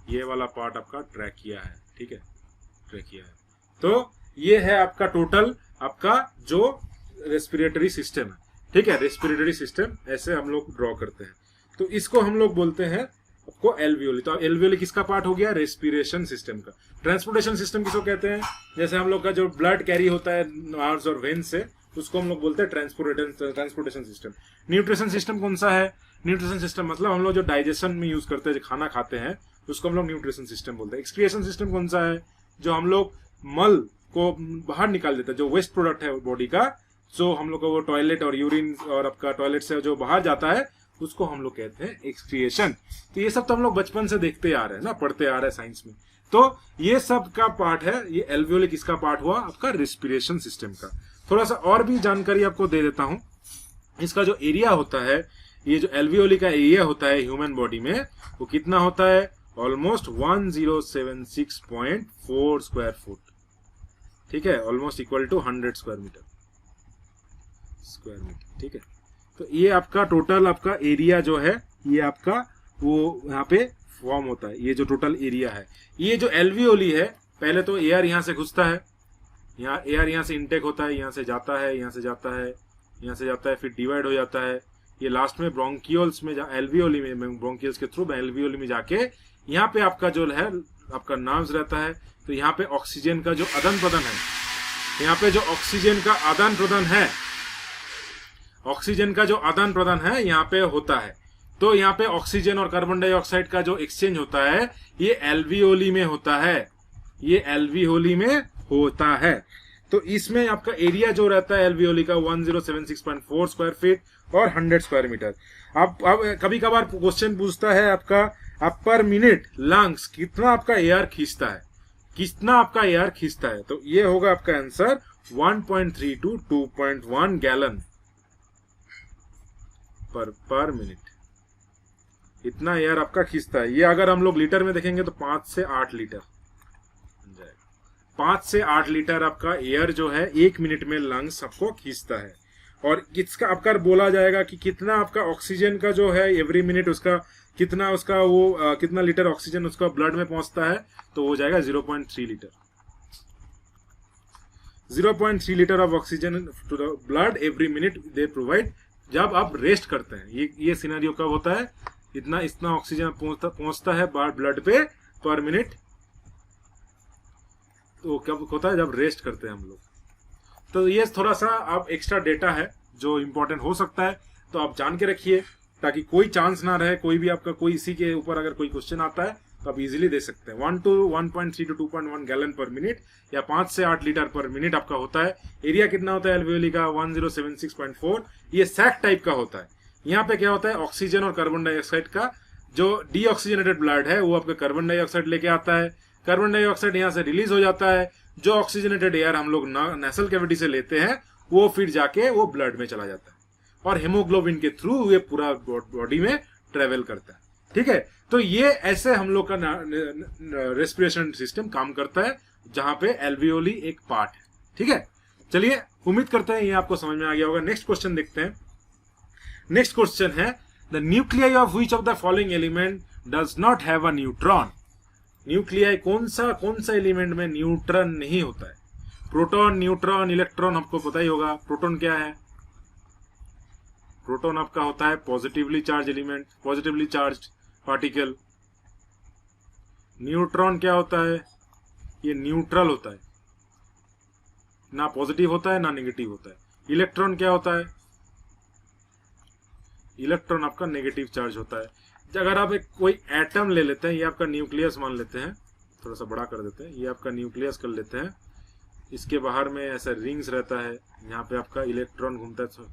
ये वाला पार्ट आपका ट्रैकिया है, ठीक है, ट्रैकिया है। तो ये है आपका टोटल आपका जो रेस्पिरेटरी सिस्टम है, ठीक है। रेस्पिरेटरी सिस्टम ऐसे हम लोग ड्रॉ करते हैं। तो इसको हम लोग बोलते हैं आपको एल्वियोली। तो एल्वियोली किसका पार्ट हो गया, रेस्पिरेशन सिस्टम का। ट्रांसपोर्टेशन सिस्टम किसको कहते हैं, जैसे हम लोग का जो ब्लड कैरी होता है नर्व्स और वेन से, उसको हम लोग बोलते हैं ट्रांसपोर्टेशन सिस्टम। न्यूट्रिशन सिस्टम कौन सा है, न्यूट्रिशन सिस्टम मतलब हम लोग जो डाइजेशन में यूज करते हैं, जो खाना खाते हैं, उसको हम लोग न्यूट्रिशन सिस्टम बोलते हैं। एक्सक्रिएशन सिस्टम कौन सा है, जो हम लोग मल को बाहर निकाल देते हैं, जो वेस्ट प्रोडक्ट है बॉडी का, जो हम लोग को वो टॉयलेट और यूरिन और आपका टॉयलेट से जो बाहर जाता है, उसको हम लोग कहते हैं एक्सक्रिएशन। तो ये सब तो हम लोग बचपन से देखते आ रहे हैं ना, पढ़ते आ रहे हैं साइंस में। तो ये सब का पार्ट है, ये एल्वियोली किसका पार्ट हुआ, आपका रेस्पिरेशन सिस्टम का। थोड़ा सा और भी जानकारी आपको दे देता हूं। इसका जो एरिया होता है, ये जो एल्वियोली का एरिया होता है ह्यूमन बॉडी में, वो कितना होता है, ऑलमोस्ट 1076.4 स्क्वायर फुट, ठीक है, almost equal to 100 square metre, ठीक है। तो ये आपका टोटल आपका एरिया जो है, ये आपका वो यहाँ पे फॉर्म होता है, ये जो टोटल एरिया है। ये जो एल्वियोली है, पहले तो एयर यहाँ से घुसता है, यहाँ एयर यहाँ से इनटेक होता है, यहाँ से जाता है, यहाँ से जाता है, यहाँ से जाता है, फिर डिवाइड हो जाता है, ये लास्ट में ब्रोंकियोल्स में एल्वियोली में, ब्रोंकियल्स के थ्रू एल्वियोली में जाके यहाँ पे आपका जो है आपका नाम्स रहता है। तो यहाँ पे ऑक्सीजन का जो आदान प्रदान है, यहाँ पे जो ऑक्सीजन का आदान प्रदान है, ऑक्सीजन का जो आदान प्रदान है यहाँ पे होता है। तो यहाँ पे ऑक्सीजन और कार्बन डाइऑक्साइड का जो एक्सचेंज होता है ये एल्वियोली में होता है, ये एल्वियोली में होता है। तो इसमें आपका एरिया जो रहता है एल्वियोली का 1076.4 स्क्वायर फीट और 100 स्क्वायर मीटर। अब कभी कभार क्वेश्चन पूछता है आपका आप पर मिनट लंग्स कितना आपका एयर खींचता है, कितना आपका एयर खींचता है। तो ये होगा आपका आंसर 1.3 to 2.1 गैलन पर मिनट, इतना एयर आपका खींचता है। ये अगर हम लोग लीटर में देखेंगे तो 5 से 8 लीटर बन जाएगा। 5 से 8 लीटर आपका एयर जो है 1 मिनट में लंग्स आपको खींचता है। और इसका आपका बोला जाएगा कि कितना आपका ऑक्सीजन का जो है एवरी मिनट उसका कितना उसका वो कितना लीटर ऑक्सीजन उसका ब्लड में पहुंचता है, तो हो जाएगा 0.3 litre. 0.3 litre of oxygen to the blood every minute they provide जब आप रेस्ट करते हैं। ये सिनेरियो कब होता है, इतना इतना ऑक्सीजन पहुंचता है ब्लड पे पर मिनट, तो कब होता है जब रेस्ट करते हैं हम लोग। तो ये थोड़ा सा आप एक्स्ट्रा डेटा है जो इंपॉर्टेंट हो सकता है, तो आप जान के रखिए ताकि कोई चांस ना रहे कोई भी आपका कोई इसी के ऊपर अगर कोई क्वेश्चन आता है तो आप इजीली दे सकते हैं। 1.3 to 2.1 गैलन पर मिनट या 5 से 8 लीटर पर मिनट आपका होता है। एरिया कितना होता है एल्वियोली का 1076.4, ये सैक टाइप का होता है। यहाँ पे क्या होता है ऑक्सीजन और कार्बन डाइऑक्साइड का जो डीऑक्सीजनेटेड ब्लड है वो आपका कार्बन डाइऑक्साइड लेके आता है। कार्बन डाइऑक्साइड यहाँ से रिलीज हो जाता है, जो ऑक्सीजनेटेड एयर हम लोग नेसल कैविटी से लेते हैं वो फिर जाके वो ब्लड में चला जाता है और हेमोग्लोबिन के थ्रू ये पूरा बॉडी में ट्रेवल करता है। ठीक है, तो ये ऐसे हम लोग का रेस्पिरेशन सिस्टम काम करता है जहां पे एल्वियोली एक पार्ट है। ठीक है, चलिए उम्मीद करते हैं ये आपको समझ में आ गया होगा। नेक्स्ट क्वेश्चन देखते हैं। नेक्स्ट क्वेश्चन है the nuclei of which of the following element does not have a neutron. Nuclei कौन सा एलिमेंट में न्यूट्रॉन नहीं होता है। प्रोटॉन, न्यूट्रॉन, इलेक्ट्रॉन आपको पता ही होगा। प्रोटॉन क्या है, प्रोटॉन आपका होता है positively charge element, positively charge particle. Neutron क्या होता है, ये न्यूट्रल होता है, ना पॉजिटिव होता है ना नेगेटिव होता है। इलेक्ट्रॉन क्या होता है, इलेक्ट्रॉन आपका नेगेटिव चार्ज होता है। अगर आप एक कोई एटम ले लेते हैं, ये आपका न्यूक्लियस मान लेते हैं, थोड़ा सा बड़ा कर देते हैं, ये आपका न्यूक्लियस कर लेते हैं। इसके बाहर में ऐसा रिंग्स रहता है, यहाँ पे आपका इलेक्ट्रॉन घूमता है।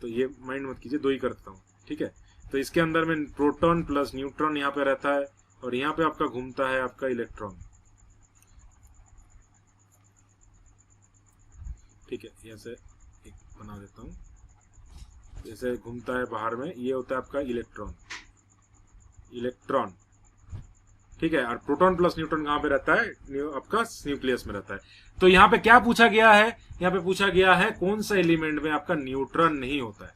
तो ये माइंड मत कीजिए, दो ही करता हूँ। ठीक है, तो इसके अंदर में प्रोटॉन प्लस न्यूट्रॉन यहाँ पे रहता है और यहाँ पे आपका घूमता है आपका इलेक्ट्रॉन। ठीक है, ऐसे एक बना देता हूँ, जैसे घूमता है बाहर में, ये होता है आपका इलेक्ट्रॉन। ठीक है, और प्रोटॉन प्लस न्यूट्रॉन कहाँ पे रहता है, आपका न्यूक्लियस में रहता है। तो यहाँ पे क्या पूछा गया है, यहाँ पे पूछा गया है कौन सा एलिमेंट में आपका न्यूट्रॉन नहीं होता है।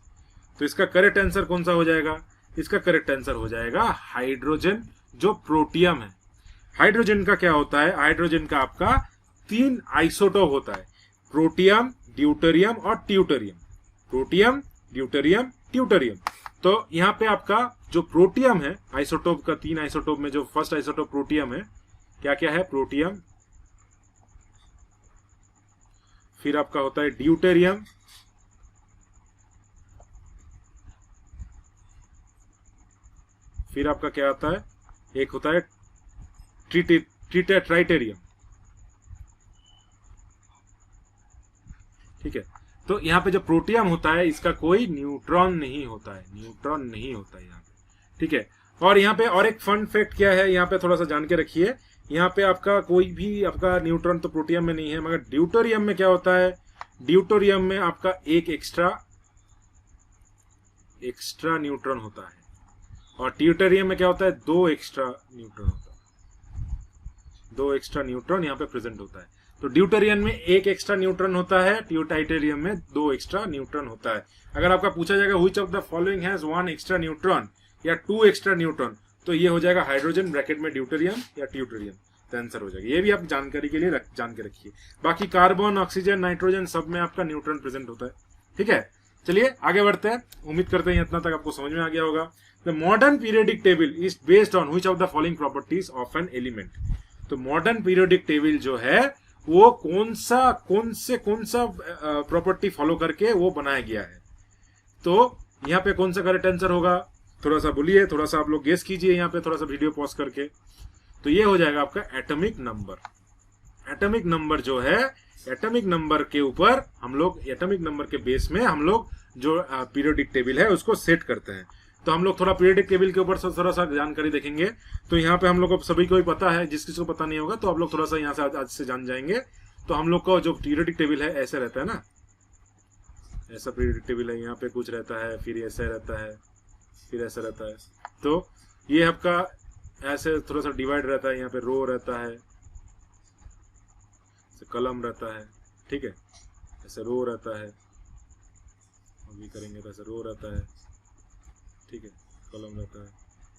तो इसका करेक्ट आंसर कौन सा हो जाएगा, इसका करेक्ट आंसर हो जाएगा हाइड्रोजन, जो प्रोटियम है। हाइड्रोजन का क्या होता है, हाइड्रोजन का आपका 3 आइसोटोप होता है, प्रोटियम, ड्यूटेरियम और ट्यूटेरियम। Protium, deuterium, ट्यूटेरियम। तो यहाँ पे आपका जो प्रोटियम है आइसोटोप का 3 आइसोटोप में जो फर्स्ट आइसोटोप प्रोटियम है, क्या क्या है, प्रोटियम, फिर आपका होता है ड्यूटेरियम, फिर आपका क्या आता है, एक होता है ट्राइटेरियम। ठीक है, तो यहाँ पे जो प्रोटियम होता है इसका कोई न्यूट्रॉन नहीं होता है, न्यूट्रॉन नहीं होता है यहाँ पे। ठीक है, और यहाँ पे और एक फन फैक्ट क्या है, यहाँ पे थोड़ा सा जान के रखिए। यहाँ पे आपका कोई भी आपका न्यूट्रॉन तो प्रोटियम में नहीं है, मगर ड्यूटेरियम में क्या होता है, ड्यूटेरियम में आपका एक एक्स्ट्रा न्यूट्रॉन होता है और ट्यूटेरियम में क्या होता है, 2 एक्स्ट्रा न्यूट्रॉन होता है, 2 एक्स्ट्रा न्यूट्रॉन यहाँ पे प्रेजेंट होता है। तो ड्यूटेरियम में 1 एक्स्ट्रा न्यूट्रॉन होता है, ट्राइटेरियम में 2 एक्स्ट्रा न्यूट्रॉन होता है। अगर आपका पूछा जाएगा which of the following has 1 extra neutron या 2 एक्स्ट्रा न्यूट्रॉन, तो ये हो जाएगा हाइड्रोजन ब्रैकेट में ड्यूटेरियम या ट्यूटेरियम, तो आंसर हो जाएगा। ये भी आप जानकारी के लिए जान के रखिए। बाकी कार्बन, ऑक्सीजन, नाइट्रोजन सब में आपका न्यूट्रॉन प्रेजेंट होता है। ठीक है, चलिए आगे बढ़ते हैं। उम्मीद करते हैं इतना तक आपको समझ में आ गया होगा। The modern periodic table is based on which of the following properties of an element. तो मॉडर्न पीरियोडिक टेबल जो है वो कौन सा प्रॉपर्टी फॉलो करके वो बनाया गया है। तो यहाँ पे कौन सा करेक्ट आंसर होगा, थोड़ा सा बोलिए, थोड़ा सा आप लोग गेस कीजिए यहाँ पे, थोड़ा सा वीडियो पॉज करके। तो ये हो जाएगा आपका एटॉमिक नंबर। एटॉमिक नंबर जो है, एटॉमिक नंबर के ऊपर हम लोग, एटॉमिक नंबर के बेस में हम लोग जो पीरियोडिक टेबल है उसको सेट करते हैं। तो हम लोग थोड़ा पीरियोडिक टेबल के ऊपर थोड़ा सा जानकारी देखेंगे। तो यहाँ पे हम लोग को सभी को ही पता है, जिस किसी को पता नहीं होगा तो आप लोग थोड़ा सा यहाँ से आज से जान जाएंगे। तो हम लोग का जो पीरियोडिक टेबल है ऐसे रहता है ना, ऐसा पीरियोडिक टेबल है, यहाँ पे कुछ रहता है, फिर ऐसा रहता है, फिर ऐसा रहता है। तो ये आपका ऐसे थोड़ा सा डिवाइड रहता है, यहाँ पे रो रहता है, कलम रहता है, ठीक है, ऐसे रो रहता है, अभी करेंगे तो ऐसे रो रहता है, ठीक है, कॉलम रहता है।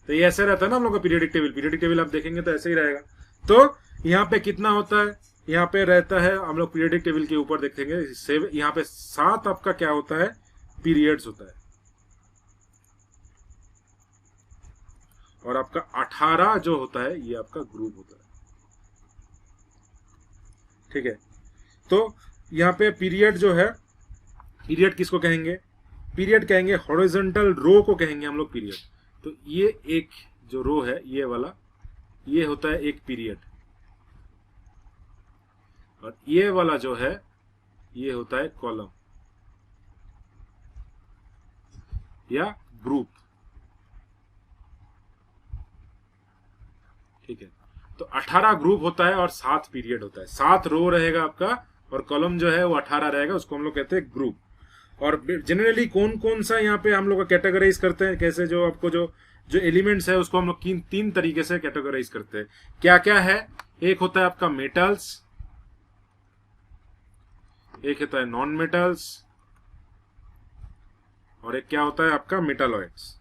तो ये ऐसे रहता है ना हम लोग का पीरियोडिक टेबल। पीरियोडिक टेबल आप देखेंगे तो ऐसे ही रहेगा। तो यहाँ पे कितना होता है, यहाँ पे रहता है, हम लोग पीरियोडिक टेबल के ऊपर देखेंगे, यहाँ पे 7 आपका क्या होता है, पीरियड्स होता है, और आपका 18 जो होता है ये आपका ग्रुप होता है, ठीक है। तो यहाँ पे पीरियड जो है, पीरियड किसको कहेंगे, पीरियड कहेंगे हॉरिजॉन्टल रो को कहेंगे हम लोग पीरियड। तो ये एक जो रो है ये वाला, ये होता है एक पीरियड, और ये वाला जो है ये होता है कॉलम या ग्रुप, ठीक है। तो 18 ग्रुप होता है और 7 पीरियड होता है, 7 रो रहेगा आपका, और कॉलम जो है वो 18 रहेगा, उसको हम लोग कहते हैं ग्रुप। और जनरली कौन कौन सा यहाँ पे हम लोग का कैटेगराइज करते हैं, कैसे, जो आपको जो जो एलिमेंट्स है उसको हम लोग तीन तरीके से कैटेगराइज करते हैं। क्या क्या है, एक होता है आपका मेटल्स, एक होता है नॉन मेटल्स, और एक क्या होता है आपका मेटालॉइड्स,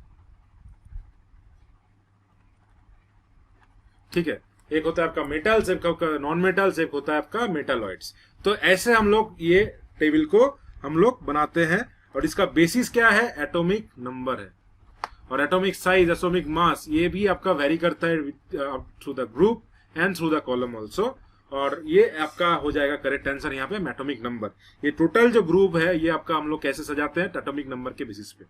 ठीक है। एक होता है आपका मेटल्स, एक होता है नॉन मेटल्स, एक होता है आपका मेटालॉइड्स। तो ऐसे हम लोग ये टेबल को हम लोग बनाते हैं, और इसका बेसिस क्या है, एटॉमिक नंबर है, और एटॉमिक साइज, एटॉमिक मास, ये भी आपका वेरी करता है through the group and through the column also. और ये आपका हो जाएगा करेक्ट आंसर यहाँ पे एटॉमिक नंबर। ये टोटल जो ग्रुप है ये आपका हम लोग कैसे सजाते हैं, एटॉमिक नंबर के बेसिस पे।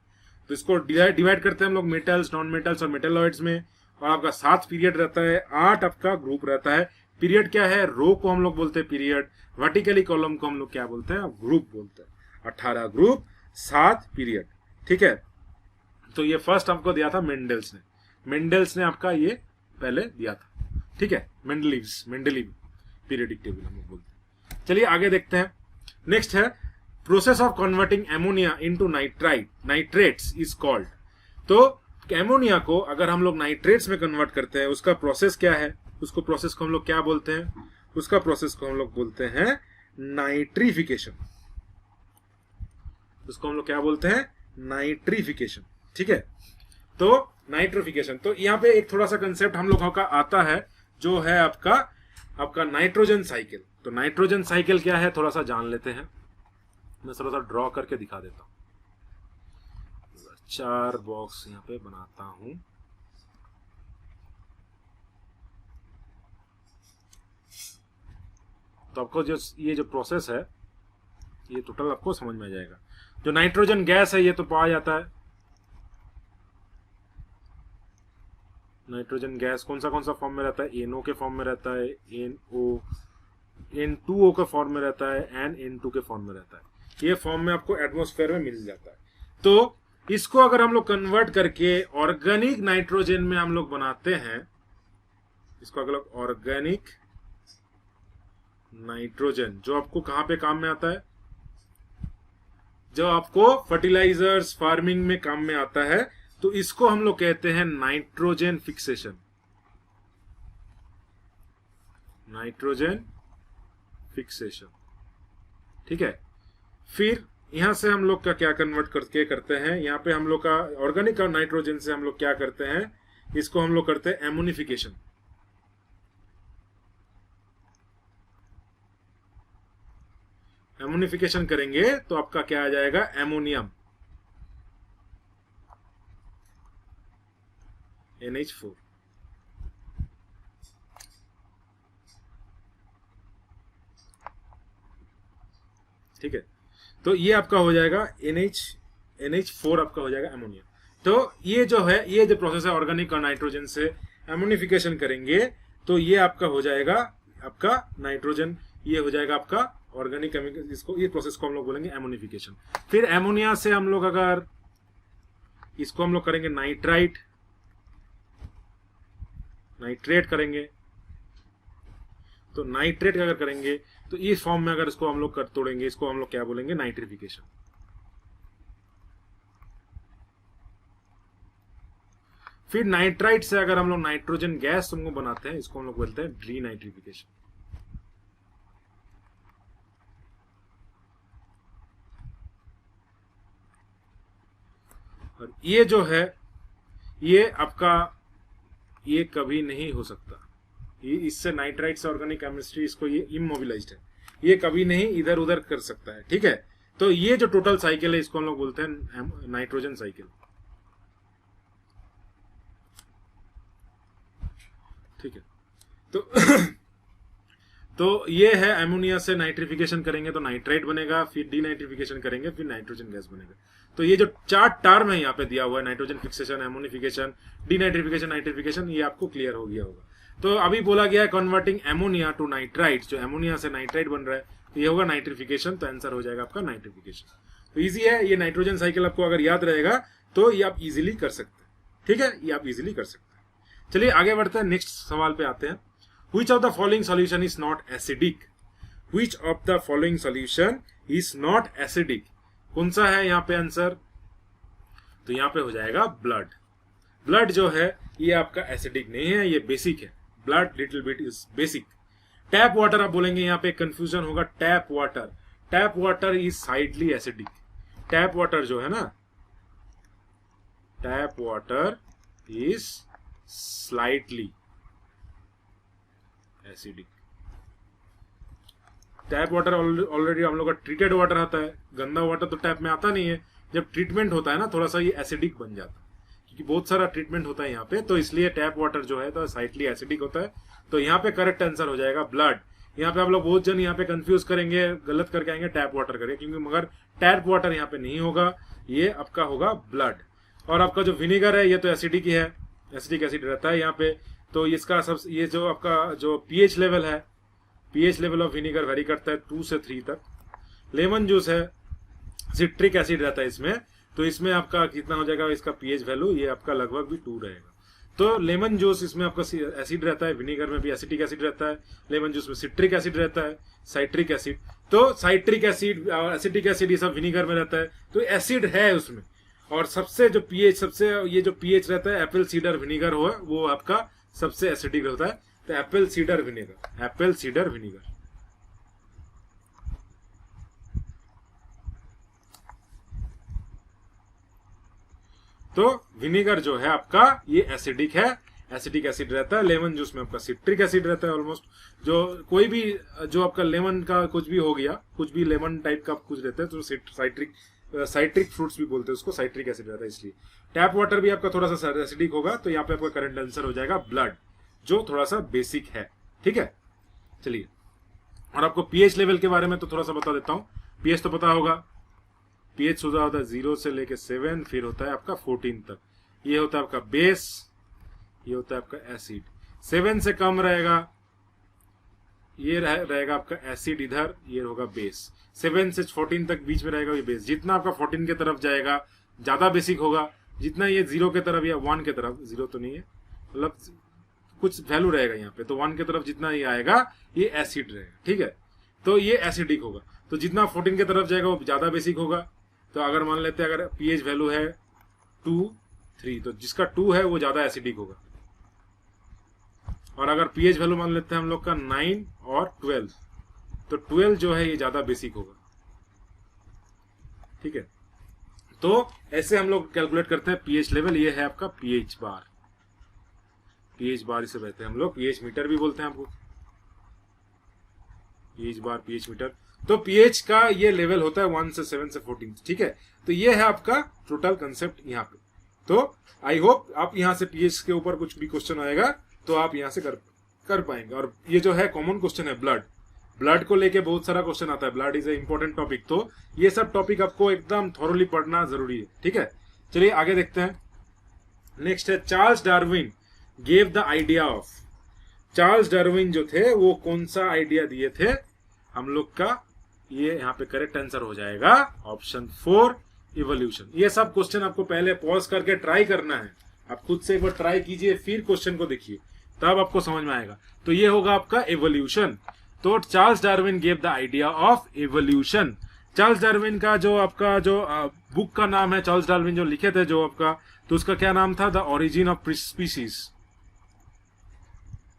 तो इसको डिवाइड करते हैं हम लोग मेटल्स, नॉन मेटल्स और मेटालॉइड्स में, और आपका 7 पीरियड रहता है, 8 आपका ग्रुप रहता है। पीरियड क्या है, रो को हम लोग बोलते हैं पीरियड, वर्टिकली कॉलम को हम लोग क्या बोलते हैं, ग्रुप बोलते हैं। 18 ग्रुप, 7 पीरियड, ठीक है। तो ये फर्स्ट आपको दिया था मेंडल्स ने, मेंडल्स ने आपका ये पहले दिया था, ठीक है। मेंडलीव पीरियडिक टेबल हम लोग बोलते हैं। चलिए आगे देखते हैं। नेक्स्ट है process of converting ammonia into nitrates is called. तो एमोनिया को अगर हम लोग नाइट्रेट्स में कन्वर्ट करते हैं, उसका प्रोसेस क्या है, उसको प्रोसेस को हम लोग क्या बोलते हैं, उसका प्रोसेस को हम लोग बोलते हैं नाइट्रिफिकेशन। उसको हम लोग क्या बोलते हैं, नाइट्रिफिकेशन, ठीक है। तो नाइट्रिफिकेशन, तो यहाँ पे एक थोड़ा सा कंसेप्ट हम लोगों का आता है, जो है आपका नाइट्रोजन साइकिल। तो नाइट्रोजन साइकिल क्या है, थोड़ा सा जान लेते हैं। मैं थोड़ा सा ड्रॉ करके दिखा देता हूं, 4 बॉक्स यहाँ पे बनाता हूं। तो आपको ये जो प्रोसेस है ये टोटल आपको समझ में आ जाएगा। जो नाइट्रोजन गैस है ये तो पाया जाता है, नाइट्रोजन गैस कौन सा फॉर्म में रहता है, NO के फॉर्म में रहता है, NO, N2O के फॉर्म में रहता है, N2 के फॉर्म में रहता है। ये फॉर्म में आपको एटमॉस्फेयर में मिल जाता है। तो इसको अगर हम लोग कन्वर्ट करके ऑर्गेनिक नाइट्रोजन में हम लोग बनाते हैं, इसको अगर ऑर्गेनिक नाइट्रोजन, जो आपको कहां पे काम में आता है, जो आपको फर्टिलाइजर्स, फार्मिंग में काम में आता है, तो इसको हम लोग कहते हैं नाइट्रोजन फिक्सेशन। नाइट्रोजन फिक्सेशन, ठीक है। फिर यहां से हम लोग का क्या कन्वर्ट करके करते हैं, यहां पे हम लोग का ऑर्गेनिक और नाइट्रोजन से हम लोग क्या करते हैं, इसको हम लोग करते हैं एमोनिफिकेशन। एमोनिफिकेशन करेंगे तो आपका क्या आ जाएगा, एमोनियम, NH4। ठीक है। तो ये आपका हो जाएगा NH4 आपका हो जाएगा अमोनिया। तो ये जो है, ये जो प्रोसेस है ऑर्गेनिक और नाइट्रोजन से एमोनिफिकेशन करेंगे तो ये आपका हो जाएगा आपका नाइट्रोजन, ये हो जाएगा आपका ऑर्गेनिक केमिकल, इसको ये प्रोसेस को हम लोग बोलेंगे एमोनिफिकेशन। फिर एमोनिया से हम लोग अगर इसको हम लोग करेंगे नाइट्रेट करेंगे, तो नाइट्रेट अगर करेंगे तो इस फॉर्म में अगर इसको हम लोग तोड़ेंगे, इसको हम लोग क्या बोलेंगे, नाइट्रिफिकेशन। फिर नाइट्राइट से अगर हम लोग नाइट्रोजन गैस तुमको बनाते हैं, इसको हम लोग बोलते हैं डीनाइट्रिफिकेशन। और ये जो है ये आपका ये कभी नहीं हो सकता, ये इससे नाइट्राइट से ऑर्गेनिक केमिस्ट्री, इसको ये इमोबिलाइज्ड है, ये कभी नहीं इधर उधर कर सकता है, ठीक है। तो ये जो टोटल साइकिल है इसको हम लोग बोलते हैं नाइट्रोजन साइकिल, ठीक है। तो ये है एमोनिया से नाइट्रिफिकेशन करेंगे तो नाइट्राइट बनेगा, फिर डीनाइट्रिफिकेशन करेंगे फिर नाइट्रोजन गैस बनेगा। तो ये जो 4 टर्म है यहाँ पे दिया हुआ है, nitrogen fixation, ammonification, denitrification, nitrification, ये आपको क्लियर हो गया होगा। तो अभी बोला गया है कन्वर्टिंग एमोनिया टू नाइट्राइट, जो एमोनिया से नाइट्राइट बन रहा है तो ये होगा नाइट्रिफिकेशन, तो आंसर हो जाएगा आपका नाइट्रिफिकेशन। तो इजी है, ये नाइट्रोजन साइकिल आपको अगर याद रहेगा तो ये आप इजीली कर सकते हैं, ठीक है, ये आप इजीली कर सकते हैं। चलिए आगे बढ़ते हैं, नेक्स्ट सवाल पे आते हैं। Which of the following solution is not acidic? Which of the following solution is not acidic? कौन सा है यहाँ पे आंसर? तो यहाँ पे हो जाएगा ब्लड। ब्लड जो है ये आपका एसिडिक नहीं है, ये बेसिक है। Blood little bit is basic. Tap water आप बोलेंगे, यहाँ पे कंफ्यूजन होगा। Tap water is slightly acidic. Tap water जो है ना, tap water is slightly acidic. Tap water already हम लोग का ट्रीटेड वाटर आता है, गंदा वाटर तो टैप में आता नहीं है। जब ट्रीटमेंट होता है ना थोड़ा सा ये एसिडिक बन जाता है, क्योंकि बहुत सारा ट्रीटमेंट होता है यहाँ पे, तो इसलिए टैप वाटर जो है तो साइटली एसिडिक होता है। तो यहाँ पे करेक्ट आंसर हो जाएगा ब्लड। यहाँ पे आप लोग बहुत जन यहाँ पे कंफ्यूज करेंगे, गलत करके आएंगे, टैप वाटर करेंगे, क्योंकि मगर टैप वाटर यहाँ पे नहीं होगा, ये आपका होगा ब्लड। और आपका जो विनेगर है ये तो एसिडिक ही है, एसिडिक एसिड रहता है यहाँ पे। तो इसका सब ये जो आपका जो पीएच लेवल है, pH level of vinegar very करता है 2 से 3 तक। लेमन जूस है, सिट्रिक एसिड रहता है इसमें, तो इसमें आपका कितना हो जाएगा इसका पीएच वैल्यू, ये आपका लगभग भी 2 रहेगा। तो लेमन जूस इसमें आपका एसिड रहता है, विनेगर में भी एसिटिक एसिड रहता है, लेमन जूस में सिट्रिक एसिड रहता है, साइट्रिक एसिड। तो साइट्रिक एसिड और एसिटिक एसिड ये सब विनेगर में रहता है, तो एसिड है उसमें। और सबसे जो पीएच, सबसे ये जो पीएच रहता है एप्पल सीडर विनेगर हो, वो आपका सबसे एसिडिक होता है। तो एप्पल सीडर विनेगर। तो विनेगर जो है आपका ये एसिडिक है, एसिडिक एसिड रहता है। लेमन जूस में आपका सिट्रिक एसिड रहता है ऑलमोस्ट। जो कोई भी जो आपका लेमन का कुछ भी हो गया, कुछ भी लेमन टाइप का कुछ रहता है तो साइट्रिक फ्रूट्स भी बोलते हैं उसको, साइट्रिक एसिड रहता है इसलिए। टैप वाटर भी आपका थोड़ा सा एसिडिक होगा, तो यहाँ पे आपका करेक्ट आंसर हो जाएगा ब्लड, जो थोड़ा सा बेसिक है, ठीक है। चलिए, और आपको पीएच लेवल के बारे में तो थोड़ा सा बता देता हूँ। पीएच तो पता होगा, पीएच होता है 0 से लेके 7, फिर होता है आपका 14 तक। ये होता है आपका बेस, ये होता है आपका एसिड। 7 से कम रहेगा, ये रहेगा आपका एसिड इधर, ये होगा बेस। 7 से 14 तक बीच में रहेगा ये बेस। जितना आपका 14 की तरफ जाएगा ज्यादा बेसिक होगा, जितना ये 0 की तरफ या 1 की तरफ, 0 तो नहीं है, मतलब कुछ वैल्यू रहेगा यहाँ पे, तो 1 की तरफ जितना ये आएगा ये एसिड रहेगा, ठीक है। तो ये एसिडिक होगा। तो जितना 14 की तरफ जाएगा वो ज्यादा बेसिक होगा। तो अगर मान लेते हैं अगर पीएच वैल्यू है 2, 3, तो जिसका 2 है वो ज्यादा एसिडिक होगा। और अगर पीएच वैल्यू मान लेते हैं हम लोग का 9 और 12, तो 12 जो है ये ज्यादा बेसिक होगा, ठीक है। तो ऐसे हम लोग कैलकुलेट करते हैं पीएच लेवल। ये है आपका पीएच बार, पीएच बार इसे कहते हैं हम लोग, पीएच मीटर भी बोलते हैं आपको, पीएच बार, पीएच मीटर। तो पीएच का ये लेवल होता है 1 से 7 से 14, ठीक है। तो ये है आपका टोटल कंसेप्ट यहाँ पे। तो आई होप आप यहाँ से पीएच के ऊपर कुछ भी क्वेश्चन आएगा तो आप यहाँ से कर पाएंगे। और ये जो है कॉमन क्वेश्चन है ब्लड, ब्लड को लेके बहुत सारा क्वेश्चन आता है, blood is a important topic, तो ये सब टॉपिक आपको एकदम थॉरोली पढ़ना जरूरी है, ठीक है। चलिए आगे देखते हैं। नेक्स्ट है Charles Darwin gave the idea of. Charles Darwin जो थे वो कौन सा आइडिया दिए थे हम लोग का, ये यहाँ पे करेक्ट आंसर हो जाएगा ऑप्शन 4 इवोल्यूशन। ये सब क्वेश्चन आपको पहले पॉज करके ट्राई करना है, आप खुद से एक बार ट्राई कीजिए, फिर क्वेश्चन को देखिए, तब आपको समझ में आएगा। तो ये होगा आपका एवोल्यूशन। तो Charles Darwin gave the idea of evolution. Charles Darwin का जो आपका जो बुक का नाम है, चार्ल्स डार्विन जो लिखे थे जो आपका, तो उसका क्या नाम था, the origin of species.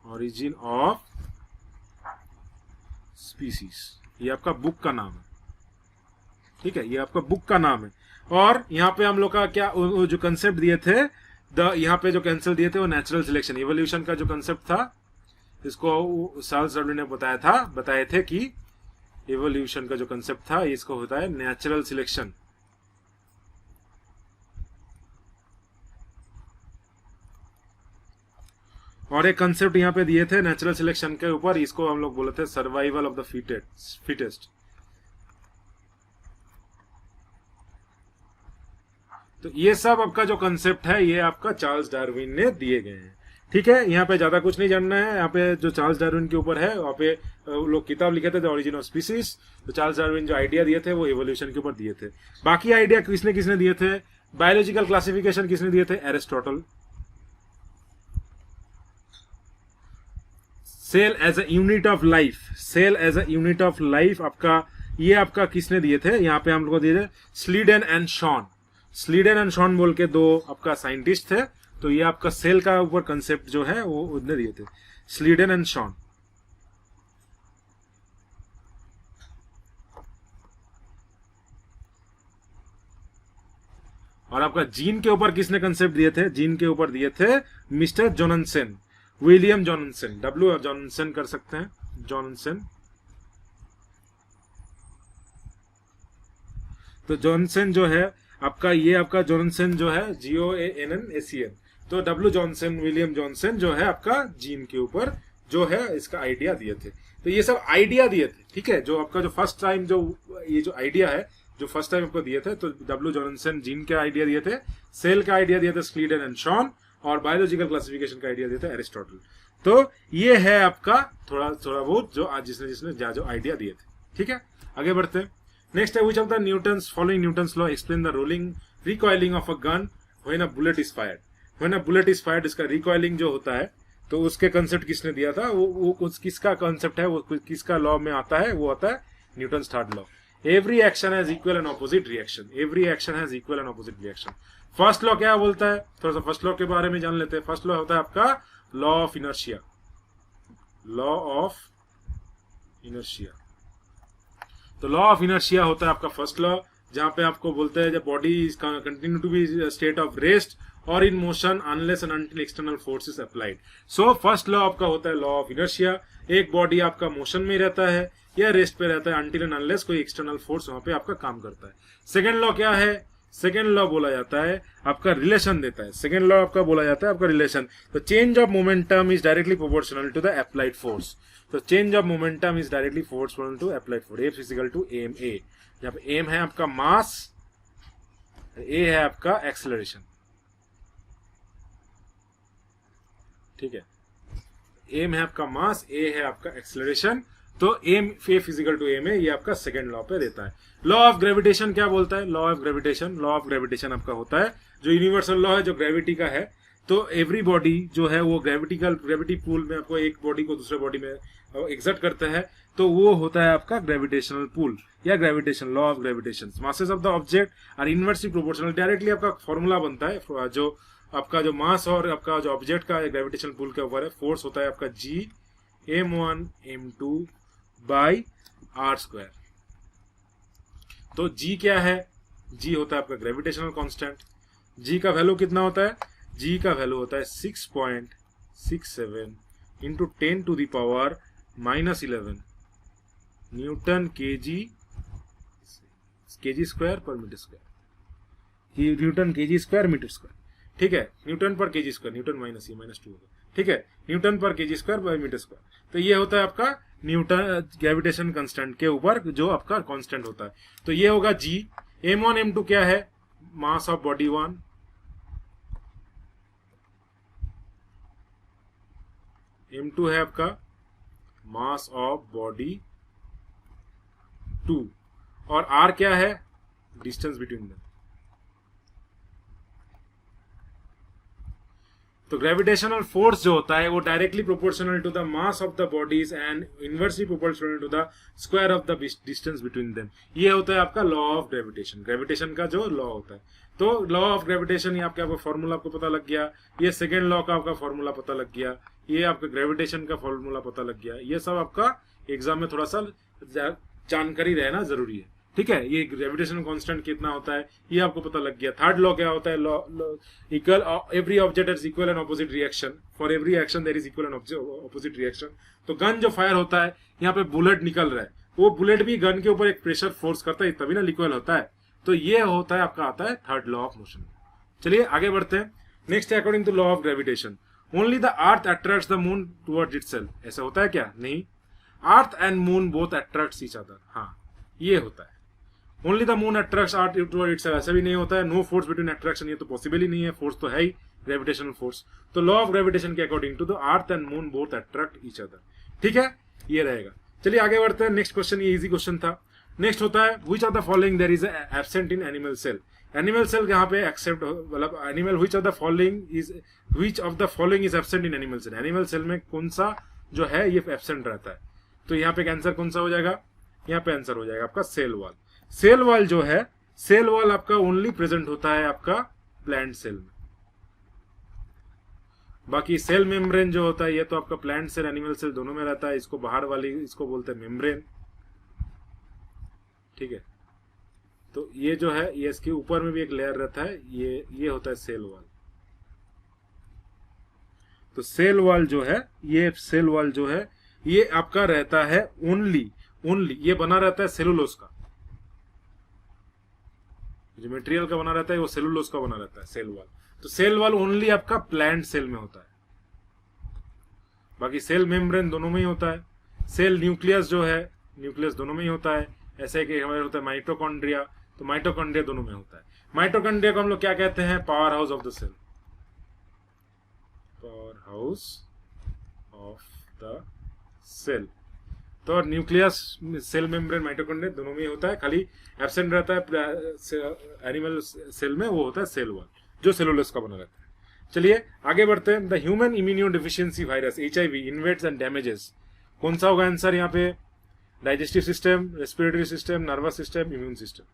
Origin of species, ये आपका बुक का नाम है, ठीक है, ये आपका बुक का नाम है। और यहाँ पे हम लोग का क्या जो कंसेप्ट दिए थे, यहाँ पे जो कंसेप्ट दिए थे वो नेचुरल सिलेक्शन। इवोल्यूशन का जो कंसेप्ट था, इसको चार्ल्स डार्विन ने बताए थे कि इवोल्यूशन का जो कंसेप्ट था इसको होता है नेचुरल सिलेक्शन। और एक कंसेप्ट यहाँ पे दिए थे नेचुरल सिलेक्शन के ऊपर, इसको हम लोग बोलते थे सर्वाइवल ऑफ द फिटेस्ट। तो ये सब आपका जो कंसेप्ट है ये आपका चार्ल्स डार्विन ने दिए गए हैं, ठीक है। यहाँ पे ज्यादा कुछ नहीं जानना है, यहाँ पे जो चार्ल्स डार्विन के ऊपर है, वहाँ पे लोग किताब लिखे थे द ओरिजिन ऑफ स्पीसीज। तो चार्ल्स डार्विन जो आइडिया दिए थे वो इवोल्यूशन के ऊपर दिए थे। बाकी आइडिया किसने किसने दिए थे, बायोलॉजिकल क्लासिफिकेशन किसने दिए थे, Aristotle. Cell as a unit of life, cell as a unit of life आपका, ये आपका किसने दिए थे, यहाँ पे हम लोग को दिए थे Schleiden and Schwann. Schleiden and Schwann बोल के दो आपका साइंटिस्ट थे, तो ये आपका सेल का ऊपर कंसेप्ट जो है वो उन्होंने दिए थे, स्लीडन एंड शॉन। और आपका जीन के ऊपर किसने कंसेप्ट दिए थे, जीन के ऊपर दिए थे mister Johnson, William Johnson, W Johnson कर सकते हैं, जॉनसन। तो जॉनसन जो है आपका, ये आपका जॉनसन जो है JONNSEN, तो डब्ल्यू जॉनसन, विलियम जॉनसन जो है आपका जीन के ऊपर जो है इसका आइडिया दिए थे। तो ये सब आइडिया दिए थे, ठीक है। जो आपका जो फर्स्ट टाइम जो ये जो आइडिया है जो फर्स्ट टाइम आपको दिए थे, तो डब्ल्यू जॉनसन जीन के आइडिया दिए थे, सेल का आइडिया दिए थे स्लीडन एंड शॉन, और बायोलॉजिकल क्लासिफिकेशन का आइडिया दिए थे एरिस्टोटल। तो ये है आपका थोड़ा बहुत जो आज जिसने जो आइडिया दिए थे, ठीक है। आगे बढ़ते हैं। नेक्स्ट है which of the Newton's following Newton's law explain the rolling recoiling of a gun when a bullet is fired. When a bullet is fired, इसका रिकॉइलिंग जो होता है, तो उसके कंसेप्ट किसने दिया था, वो किसका कंसेप्ट है, वो किसका लॉ में आता है, वो आता है Newton's third law. Every action has equal and opposite reaction, every action has equal and opposite reaction. First law क्या बोलता है, थोड़ा सा फर्स्ट लॉ के बारे में जान लेते हैं। फर्स्ट लॉ होता है आपका law of inertia, law of inertia. तो लॉ ऑफ इनर्शिया होता है आपका फर्स्ट लॉ, जहां पे आपको बोलते हैं जब body is continue to be state of rest और in motion unless and until external force is applied. So first law आपका होता है लॉ ऑफ इनर्शिया, एक बॉडी आपका मोशन में रहता है या रेस्ट पे रहता है अनटिल एंड अनलेस कोई एक्सटर्नल फोर्स वहां पे आपका काम करता है। सेकेंड लॉ क्या है, सेकेंड लॉ बोला जाता है आपका रिलेशन देता है, सेकेंड लॉ आपका बोला जाता है आपका रिलेशन। तो change of momentum is directly proportional to the applied force. तो change of momentum is directly proportional to applied force, F equal to M A, जहां पे एम है आपका मास, ए है आपका एक्सेलरेशन, ठीक है। एम है आपका मास, ए है आपका एक्सेलरेशन, तो m F equal to M a, ये आपका सेकेंड लॉ पे देता है। लॉ ऑफ ग्रेविटेशन क्या बोलता है, law of gravitation, law of gravitation आपका होता है जो यूनिवर्सल लॉ है जो ग्रेविटी का है। तो एवरी बॉडी जो है वो ग्रेविटी पुल में आपको एक बॉडी को दूसरे बॉडी में एक्सर्ट करता है, तो वो होता है आपका ग्रेविटेशनल पुल या gravitation, law of gravitation. Masses of the object are inversely proportional, directly आपका फॉर्मूला बनता है जो आपका जो मास और आपका जो ऑब्जेक्ट का ग्रेविटेशनल पुल के ऊपर है, फोर्स होता है आपका G m1 m2 by R square. तो G क्या है, G होता है आपका ग्रेविटेशनल कांस्टेंट। G का वैल्यू कितना होता है, G का वैल्यू होता है 6.67 into 10 to the power -11 newton KG square per metre square, newton KG square metre square, ठीक है। Newton per kg square, Newton minus ये -2 होगा, ठीक है, newton per kg square by metre square. तो ये होता है आपका न्यूटन ग्रेविटेशन कांस्टेंट के ऊपर जो आपका कांस्टेंट होता है। तो ये होगा G। m1 m2 क्या है, मास ऑफ बॉडी 1, m2 है आपका मास ऑफ बॉडी 2, और r क्या है, डिस्टेंस बिटवीन देम। तो ग्रेविटेशनल फोर्स जो होता है वो directly proportional to the mass of the bodies and inversely proportional to the square of the distance between them. ये होता है आपका लॉ ऑफ ग्रेविटेशन, ग्रेविटेशन का जो लॉ होता है। तो लॉ ऑफ ग्रेविटेशन, ये आपका फॉर्मूला आपको पता लग गया। ये सेकेंड लॉ का आपका फॉर्मूला पता लग गया। ये आपका ग्रेविटेशन का फॉर्मूला पता लग गया। ये सब आपका एग्जाम में थोड़ा सा जानकारी रहना जरूरी है, ठीक है। ये ग्रेविटेशन कांस्टेंट कितना होता है ये आपको पता लग गया। थर्ड लॉ क्या होता है, law equal every object has equal and opposite reaction, for every action there is equal and opposite reaction. तो गन जो फायर होता है, यहाँ पे बुलेट निकल रहा है, वो बुलेट भी गन के ऊपर एक प्रेशर फोर्स करता है, तभी ना लिक्वल होता है। तो ये होता है आपका, आता है थर्ड लॉ ऑफ मोशन। चलिए आगे बढ़ते हैं। नेक्स्ट है according to law of gravitation only the earth attracts the moon towards itself. ऐसा होता है क्या? नहीं, earth and moon both attracts each other. हाँ, ये होता है। Only the moon attracts earth towards itself, ऐसा भी नहीं होता है। नो फोर्स बिटवीन अट्रैक्शन, ये तो पॉसिबल ही नहीं है, फोर्स तो है ही ग्रेविटेशनल फोर्स। तो लॉ ऑफ ग्रेविटेशन के according to the earth and moon both attract each other, ठीक है, ये रहेगा। चलिए आगे बढ़ते हैं। नेक्स्ट क्वेश्चन, ये इजी क्वेश्चन था। नेक्स्ट होता है which of the following there is absent in animal cell. Animal cell यहाँ पे एक्सेप्ट, मतलब animal which of the following is absent in animal cell. Animal cell में कौन सा जो है ये एब्सेंट रहता है। तो यहाँ पे आंसर कौन सा हो जाएगा, यहाँ पे आंसर हो जाएगा आपका सेल वॉल। सेल वॉल जो है, सेल वॉल आपका ओनली प्रेजेंट होता है आपका प्लांट सेल में। बाकी सेल मेम्ब्रेन जो होता है ये तो आपका प्लांट सेल एनिमल सेल दोनों में रहता है। इसको बाहर वाली इसको बोलते हैं मेम्ब्रेन, ठीक है। तो ये जो है ये इसके ऊपर में भी एक लेयर रहता है, ये होता है सेल वॉल। तो सेल वॉल जो है, ये सेल वॉल जो है ये आपका रहता है ओनली ये बना रहता है सेलुलोज का। जो मटेरियल का बना रहता है वो सेलुलोज का बना रहता है सेल वॉल। तो सेल वॉल ओनली आपका प्लांट सेल में होता है। बाकी सेल मेम्ब्रेन दोनों में ही होता है। सेल न्यूक्लियस जो है, न्यूक्लियस दोनों में ही होता है। ऐसे कि हमारे होता है माइटोकॉन्ड्रिया, तो माइटोकॉन्ड्रिया दोनों में होता है। माइटोकॉन्ड्रिया को हम लोग क्या कहते हैं, power house of the cell, power house of the cell. तो न्यूक्लियस, सेल मेम्ब्रेन, माइटोकॉन्ड्रिया दोनों में ही होता है। खाली एब्सेंट रहता है एनिमल सेल में, वो होता है सेल वॉल जो सेलुलोज का बना रहता है। चलिए आगे बढ़ते हैं। The human immuno deficiency virus HIV invades and damages. कौन सा होगा आंसर यहाँ पे, digestive system, respiratory system, nervous system, immune system.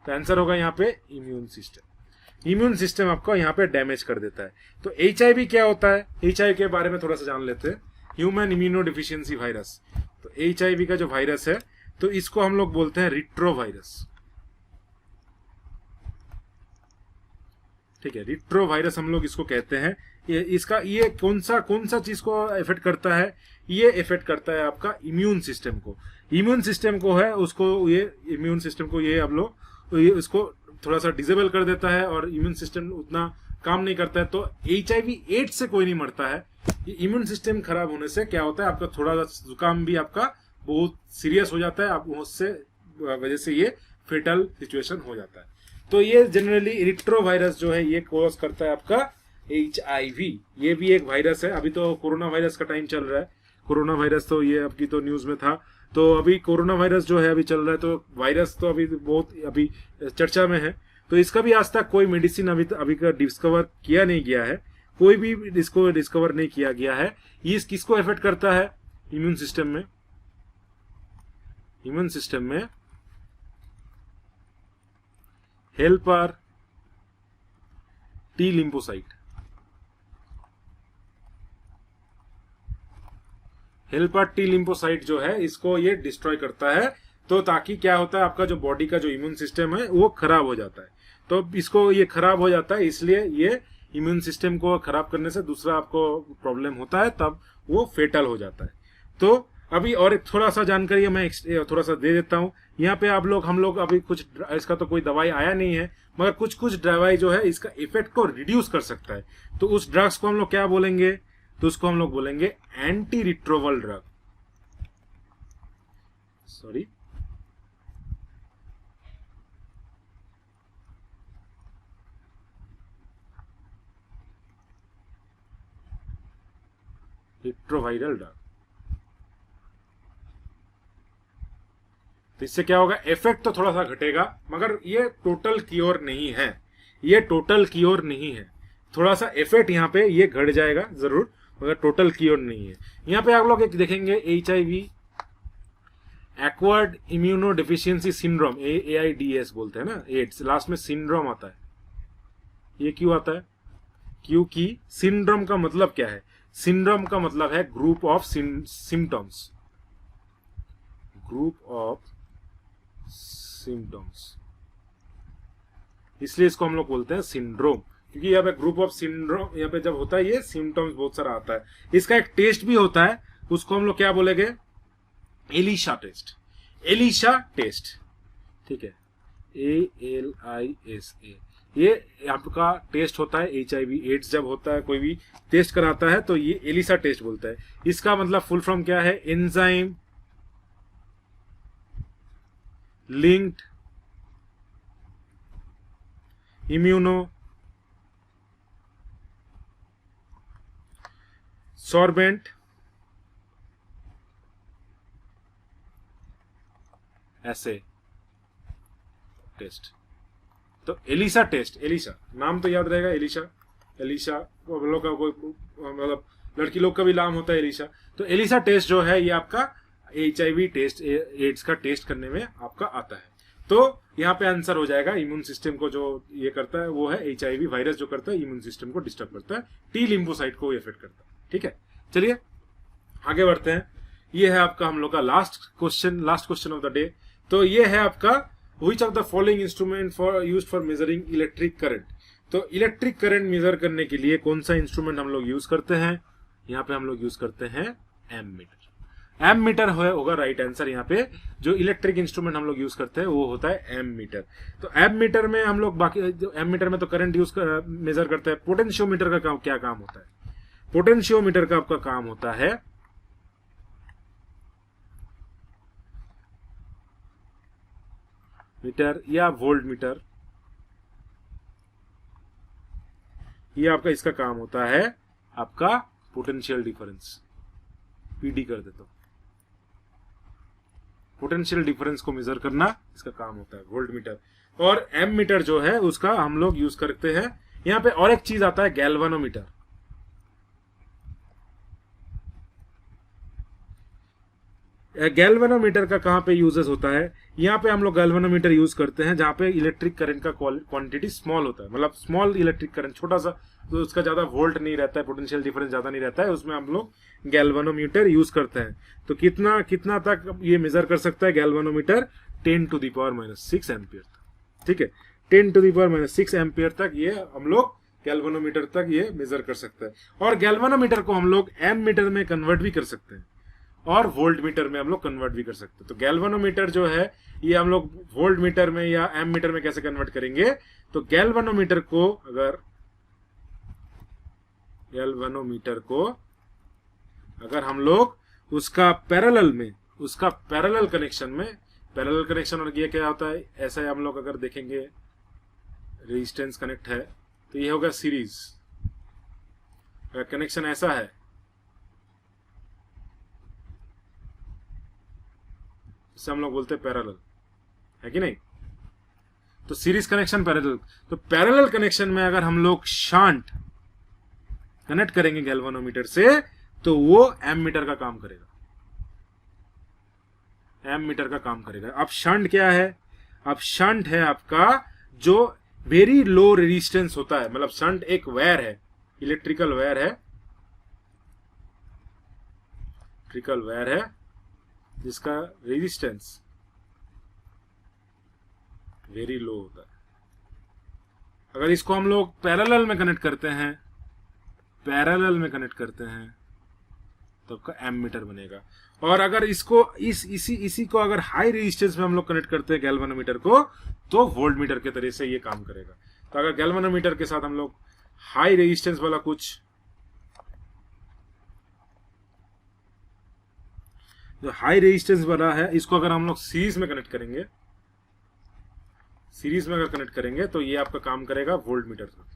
तो आंसर होगा यहाँ पे इम्यून सिस्टम। इम्यून सिस्टम आपको यहाँ पे डैमेज कर देता है। तो HIV क्या होता है, HIV के बारे में थोड़ा सा जान लेते हैं। ह्यूमन इम्यूनो डिफिशियंसी वायरस, तो HIV का जो वायरस है तो इसको हम लोग बोलते हैं रिट्रो वायरस, ठीक है। रिट्रो वायरस हम लोग इसको कहते हैं। ये कौन सा चीज को इफेक्ट करता है, ये इफेक्ट करता है आपका इम्यून सिस्टम को। इम्यून सिस्टम को है उसको, ये इम्यून सिस्टम को ये हम लोग इसको थोड़ा सा डिसेबल कर देता है और इम्यून सिस्टम उतना काम नहीं करता है। तो HIV एड्स से कोई नहीं मरता है। ये इम्यून सिस्टम खराब होने से क्या होता है, आपका थोड़ा सा जुकाम भी आपका बहुत सीरियस हो जाता है, आप उससे वजह से ये फेटल सिचुएशन हो जाता है। तो ये जनरली रिट्रो वायरस जो है ये कॉज करता है आपका HIV। ये भी एक वायरस है। अभी तो कोरोना वायरस का टाइम चल रहा है। कोरोना वायरस तो ये आपकी तो न्यूज में था। तो अभी कोरोना वायरस जो है अभी चल रहा है, तो वायरस तो अभी बहुत अभी चर्चा में है। तो इसका भी आज तक कोई मेडिसिन अभी का डिस्कवर किया नहीं गया है, कोई भी इसको डिस्कवर नहीं किया गया है। ये किसको इफेक्ट करता है, इम्यून सिस्टम में। इम्यून सिस्टम में helper T lymphocyte, helper T lymphocyte जो है इसको ये डिस्ट्रॉय करता है। तो ताकि क्या होता है, आपका जो बॉडी का जो इम्यून सिस्टम है वो खराब हो जाता है। तो इसको ये खराब हो जाता है, इसलिए ये इम्यून सिस्टम को खराब करने से दूसरा आपको प्रॉब्लम होता है, तब वो फेटल हो जाता है। तो अभी और एक थोड़ा सा जानकारी मैं थोड़ा सा दे देता हूँ। यहाँ पे हम लोग अभी कुछ, इसका तो कोई दवाई आया नहीं है, मगर कुछ दवाई जो है इसका इफेक्ट को रिड्यूस कर सकता है। तो उस ड्रग्स को हम लोग क्या बोलेंगे, तो उसको हम लोग बोलेंगे anti retroviral drug. Sorry, retroviral drug. तो इससे क्या होगा, इफेक्ट तो थोड़ा सा घटेगा, मगर ये टोटल क्योर नहीं है, ये टोटल क्योर नहीं है। थोड़ा सा इफेक्ट यहाँ पे ये घट जाएगा जरूर, मगर टोटल क्योर नहीं है। यहाँ पे आप लोग एक देखेंगे HIV, acquired immuno deficiency syndrome, AIDS बोलते हैं ना, एड्स, लास्ट में सिंड्रोम आता है। ये क्यों आता है? क्योंकि सिंड्रोम का मतलब क्या है? सिंड्रोम का मतलब है group of symptoms, group of symptoms, इसलिए इसको हम लोग बोलते हैं सिंड्रोम, क्योंकि यहाँ पे ग्रुप ऑफ सिंड्रोम, यहाँ पे जब होता है ये सिम्टम्स बहुत सारा आता है। इसका एक टेस्ट भी होता है, उसको हम लोग क्या बोलेंगे? एलिशा टेस्ट, एलिशा टेस्ट, ठीक है, ALISA। ये आपका टेस्ट होता है HIV एड्स जब होता है, कोई भी टेस्ट कराता है तो ये एलिशा टेस्ट बोलता है। इसका मतलब फुल फॉर्म क्या है? एंजाइम लिंक्ड इम्यूनो सॉर्बेंट ऐसे टेस्ट। तो एलिशा टेस्ट, एलिशा नाम तो याद रहेगा, एलिशा, एलिशा लोग का कोई मतलब लड़की लोग का भी नाम होता है एलिशा। तो एलिशा टेस्ट जो है ये आपका HIV टेस्ट, एड्स का टेस्ट करने में आपका आता है। तो यहाँ पे आंसर हो जाएगा, इम्यून सिस्टम को जो ये करता है वो है HIV वायरस, जो करता है इम्यून सिस्टम को डिस्टर्ब करता है, T लिम्फोसाइट को इफेक्ट करता है। ठीक है, चलिए आगे बढ़ते हैं। ये है आपका हम लोग का last question of the day. तो ये है आपका which of the following instrument for used for measuring electric current. तो इलेक्ट्रिक करंट मेजर करने के लिए कौन सा इंस्ट्रूमेंट हम लोग यूज करते हैं? यहाँ पे हम लोग यूज करते हैं एमीटर। एमीटर होगा राइट आंसर। यहाँ पे जो इलेक्ट्रिक इंस्ट्रूमेंट हम लोग यूज करते हैं वो होता है एमीटर। तो एमीटर में हम लोग बाकी एमीटर में तो करंट यूज मेजर करते हैं। पोटेंशियोमीटर का क्या काम होता है? पोटेंशियोमीटर का आपका काम होता है मीटर या वोल्ट मीटर, ये आपका इसका काम होता है आपका पोटेंशियल डिफरेंस, PD कर देता हूं। पोटेंशियल डिफरेंस को मेजर करना इसका काम होता है वोल्ट मीटर। और एम मीटर जो है उसका हम लोग यूज करते हैं। यहां पे और एक चीज आता है गैल्वानोमीटर। गैल्वानोमीटर का कहां पे यूजेस होता है? यहाँ पे हम लोग गैल्वानोमीटर यूज करते हैं जहां पे इलेक्ट्रिक करंट का क्वांटिटी स्मॉल होता है, मतलब स्मॉल इलेक्ट्रिक करंट छोटा सा, तो उसका ज्यादा वोल्ट नहीं रहता है, पोटेंशियल डिफरेंस ज्यादा नहीं रहता है, उसमें हम लोग गैल्वानोमीटर यूज करते हैं। तो कितना तक ये मेजर कर सकता है गैल्वानोमीटर? 10⁻⁻6 एम्पियर तक। ठीक है, 10⁻⁻6 एम्पियर तक ये हम लोग गैल्वानोमीटर तक ये मेजर कर सकता है। और गैल्वानोमीटर को हम लोग एम मीटर में कन्वर्ट भी कर सकते हैं और वोल्ट मीटर में हम लोग कन्वर्ट भी कर सकते हैं। तो गैल्वानोमीटर जो है ये हम लोग वोल्ट मीटर में या एम मीटर में कैसे कन्वर्ट करेंगे? तो गैल्वानोमीटर अगर हम लोग उसका पैरेलल कनेक्शन और ये क्या होता है, ऐसा हम लोग अगर देखेंगे रेजिस्टेंस कनेक्ट है तो ये होगा सीरीज। अगर कनेक्शन ऐसा है इसे हम लोग बोलते हैं पैरेलल, है कि नहीं? तो सीरीज कनेक्शन, पैरेलल। तो पैरेलल कनेक्शन में अगर हम लोग शंट कनेक्ट करेंगे गैल्वानोमीटर से तो वो एम मीटर का काम करेगा, एम मीटर का काम करेगा। अब शंट क्या है? अब शंट है आपका जो वेरी लो रेजिस्टेंस होता है, मतलब शंट एक वायर है, इलेक्ट्रिकल वायर है जिसका रेजिस्टेंस वेरी लो होता है। अगर इसको हम लोग पैरेलल में कनेक्ट करते हैं तो आपका एम मीटर बनेगा। और अगर इसको इसी को अगर हाई रेजिस्टेंस में हम लोग कनेक्ट करते हैं गैल्वानोमीटर को, तो वोल्ट मीटर के तरह से ये काम करेगा। तो अगर गैल्वानोमीटर के साथ हम लोग हाई रेजिस्टेंस वाला कुछ जो हाई रेजिस्टेंस वाला है इसको अगर हम लोग सीरीज में कनेक्ट करेंगे, सीरीज में अगर कनेक्ट करेंगे तो ये आपका काम करेगा वोल्ट मीटर का।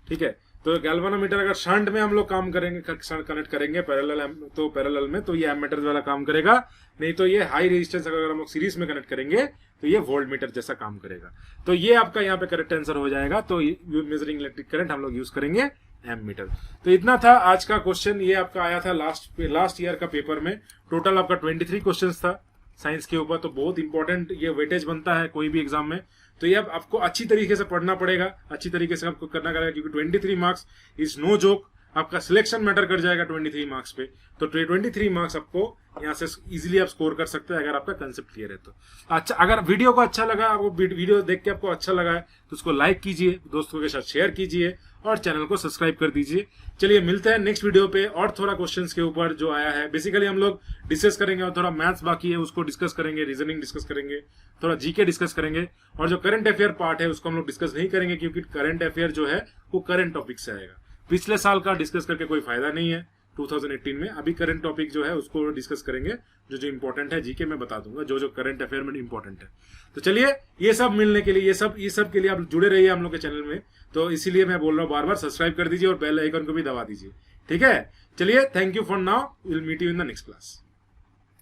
ठीक है, तो गैल्वानोमीटर अगर शंट में हम लोग काम करेंगे, कनेक्ट करेंगे पैरेलल, तो पैरेलल में तो ये एमीटर वाला काम करेगा, नहीं तो ये हाई रेजिस्टेंस अगर हम लोग सीरीज में कनेक्ट करेंगे तो ये वोल्ट मीटर जैसा काम करेगा। तो ये आपका यहाँ पे करेक्ट आंसर हो जाएगा। तो मेजरिंग इलेक्ट्रिक करंट हम लोग यूज करेंगे एमीटर। तो इतना था आज का क्वेश्चन, ये आपका आया था लास्ट ईयर का पेपर में। टोटल आपका 23 क्वेश्चन था साइंस के ऊपर। तो बहुत इंपॉर्टेंट ये वेटेज बनता है कोई भी एग्जाम में। तो ये अब आपको अच्छी तरीके से पढ़ना पड़ेगा, अच्छी तरीके से आपको करना पड़ेगा, क्योंकि 23 मार्क्स इज नो जोक। आपका सिलेक्शन मैटर कर जाएगा 23 मार्क्स पे। तो 23 मार्क्स आपको यहाँ से इजीली आप स्कोर कर सकते हैं अगर आपका कंसेप्ट क्लियर है तो। अच्छा, अगर वीडियो को अच्छा लगा, आपको वीडियो देख के आपको अच्छा लगा है तो उसको लाइक कीजिए, दोस्तों के साथ शेयर कीजिए और चैनल को सब्सक्राइब कर दीजिए। चलिए मिलते हैं नेक्स्ट वीडियो पे और थोड़ा क्वेश्चंस के ऊपर जो आया है। बेसिकली हम लोग डिस्कस करेंगे और थोड़ा मैथ्स बाकी है उसको डिस्कस करेंगे, रीजनिंग डिस्कस करेंगे, थोड़ा जीके डिस्कस करेंगे, और जो करंट अफेयर पार्ट है उसको हम लोग डिस्कस नहीं करेंगे, क्योंकि करंट अफेयर जो है वो करंट टॉपिक से आएगा। पिछले साल का डिस्कस करके कोई फायदा नहीं है 2018 में। अभी करंट टॉपिक जो है उसको डिस्कस करेंगे, जो जो इंपॉर्टेंट है जीके में बता दूंगा, जो जो करंट अफेयर में इंपॉर्टेंट है। तो चलिए, ये सब मिलने के लिए, ये सब के लिए आप जुड़े रहिए हम लोग के चैनल में। तो इसीलिए मैं बोल रहा हूँ बार बार सब्सक्राइब कर दीजिए और बेल आइकन को भी दबा दीजिए। ठीक है, चलिए, thank you for now, will meet you in the next class.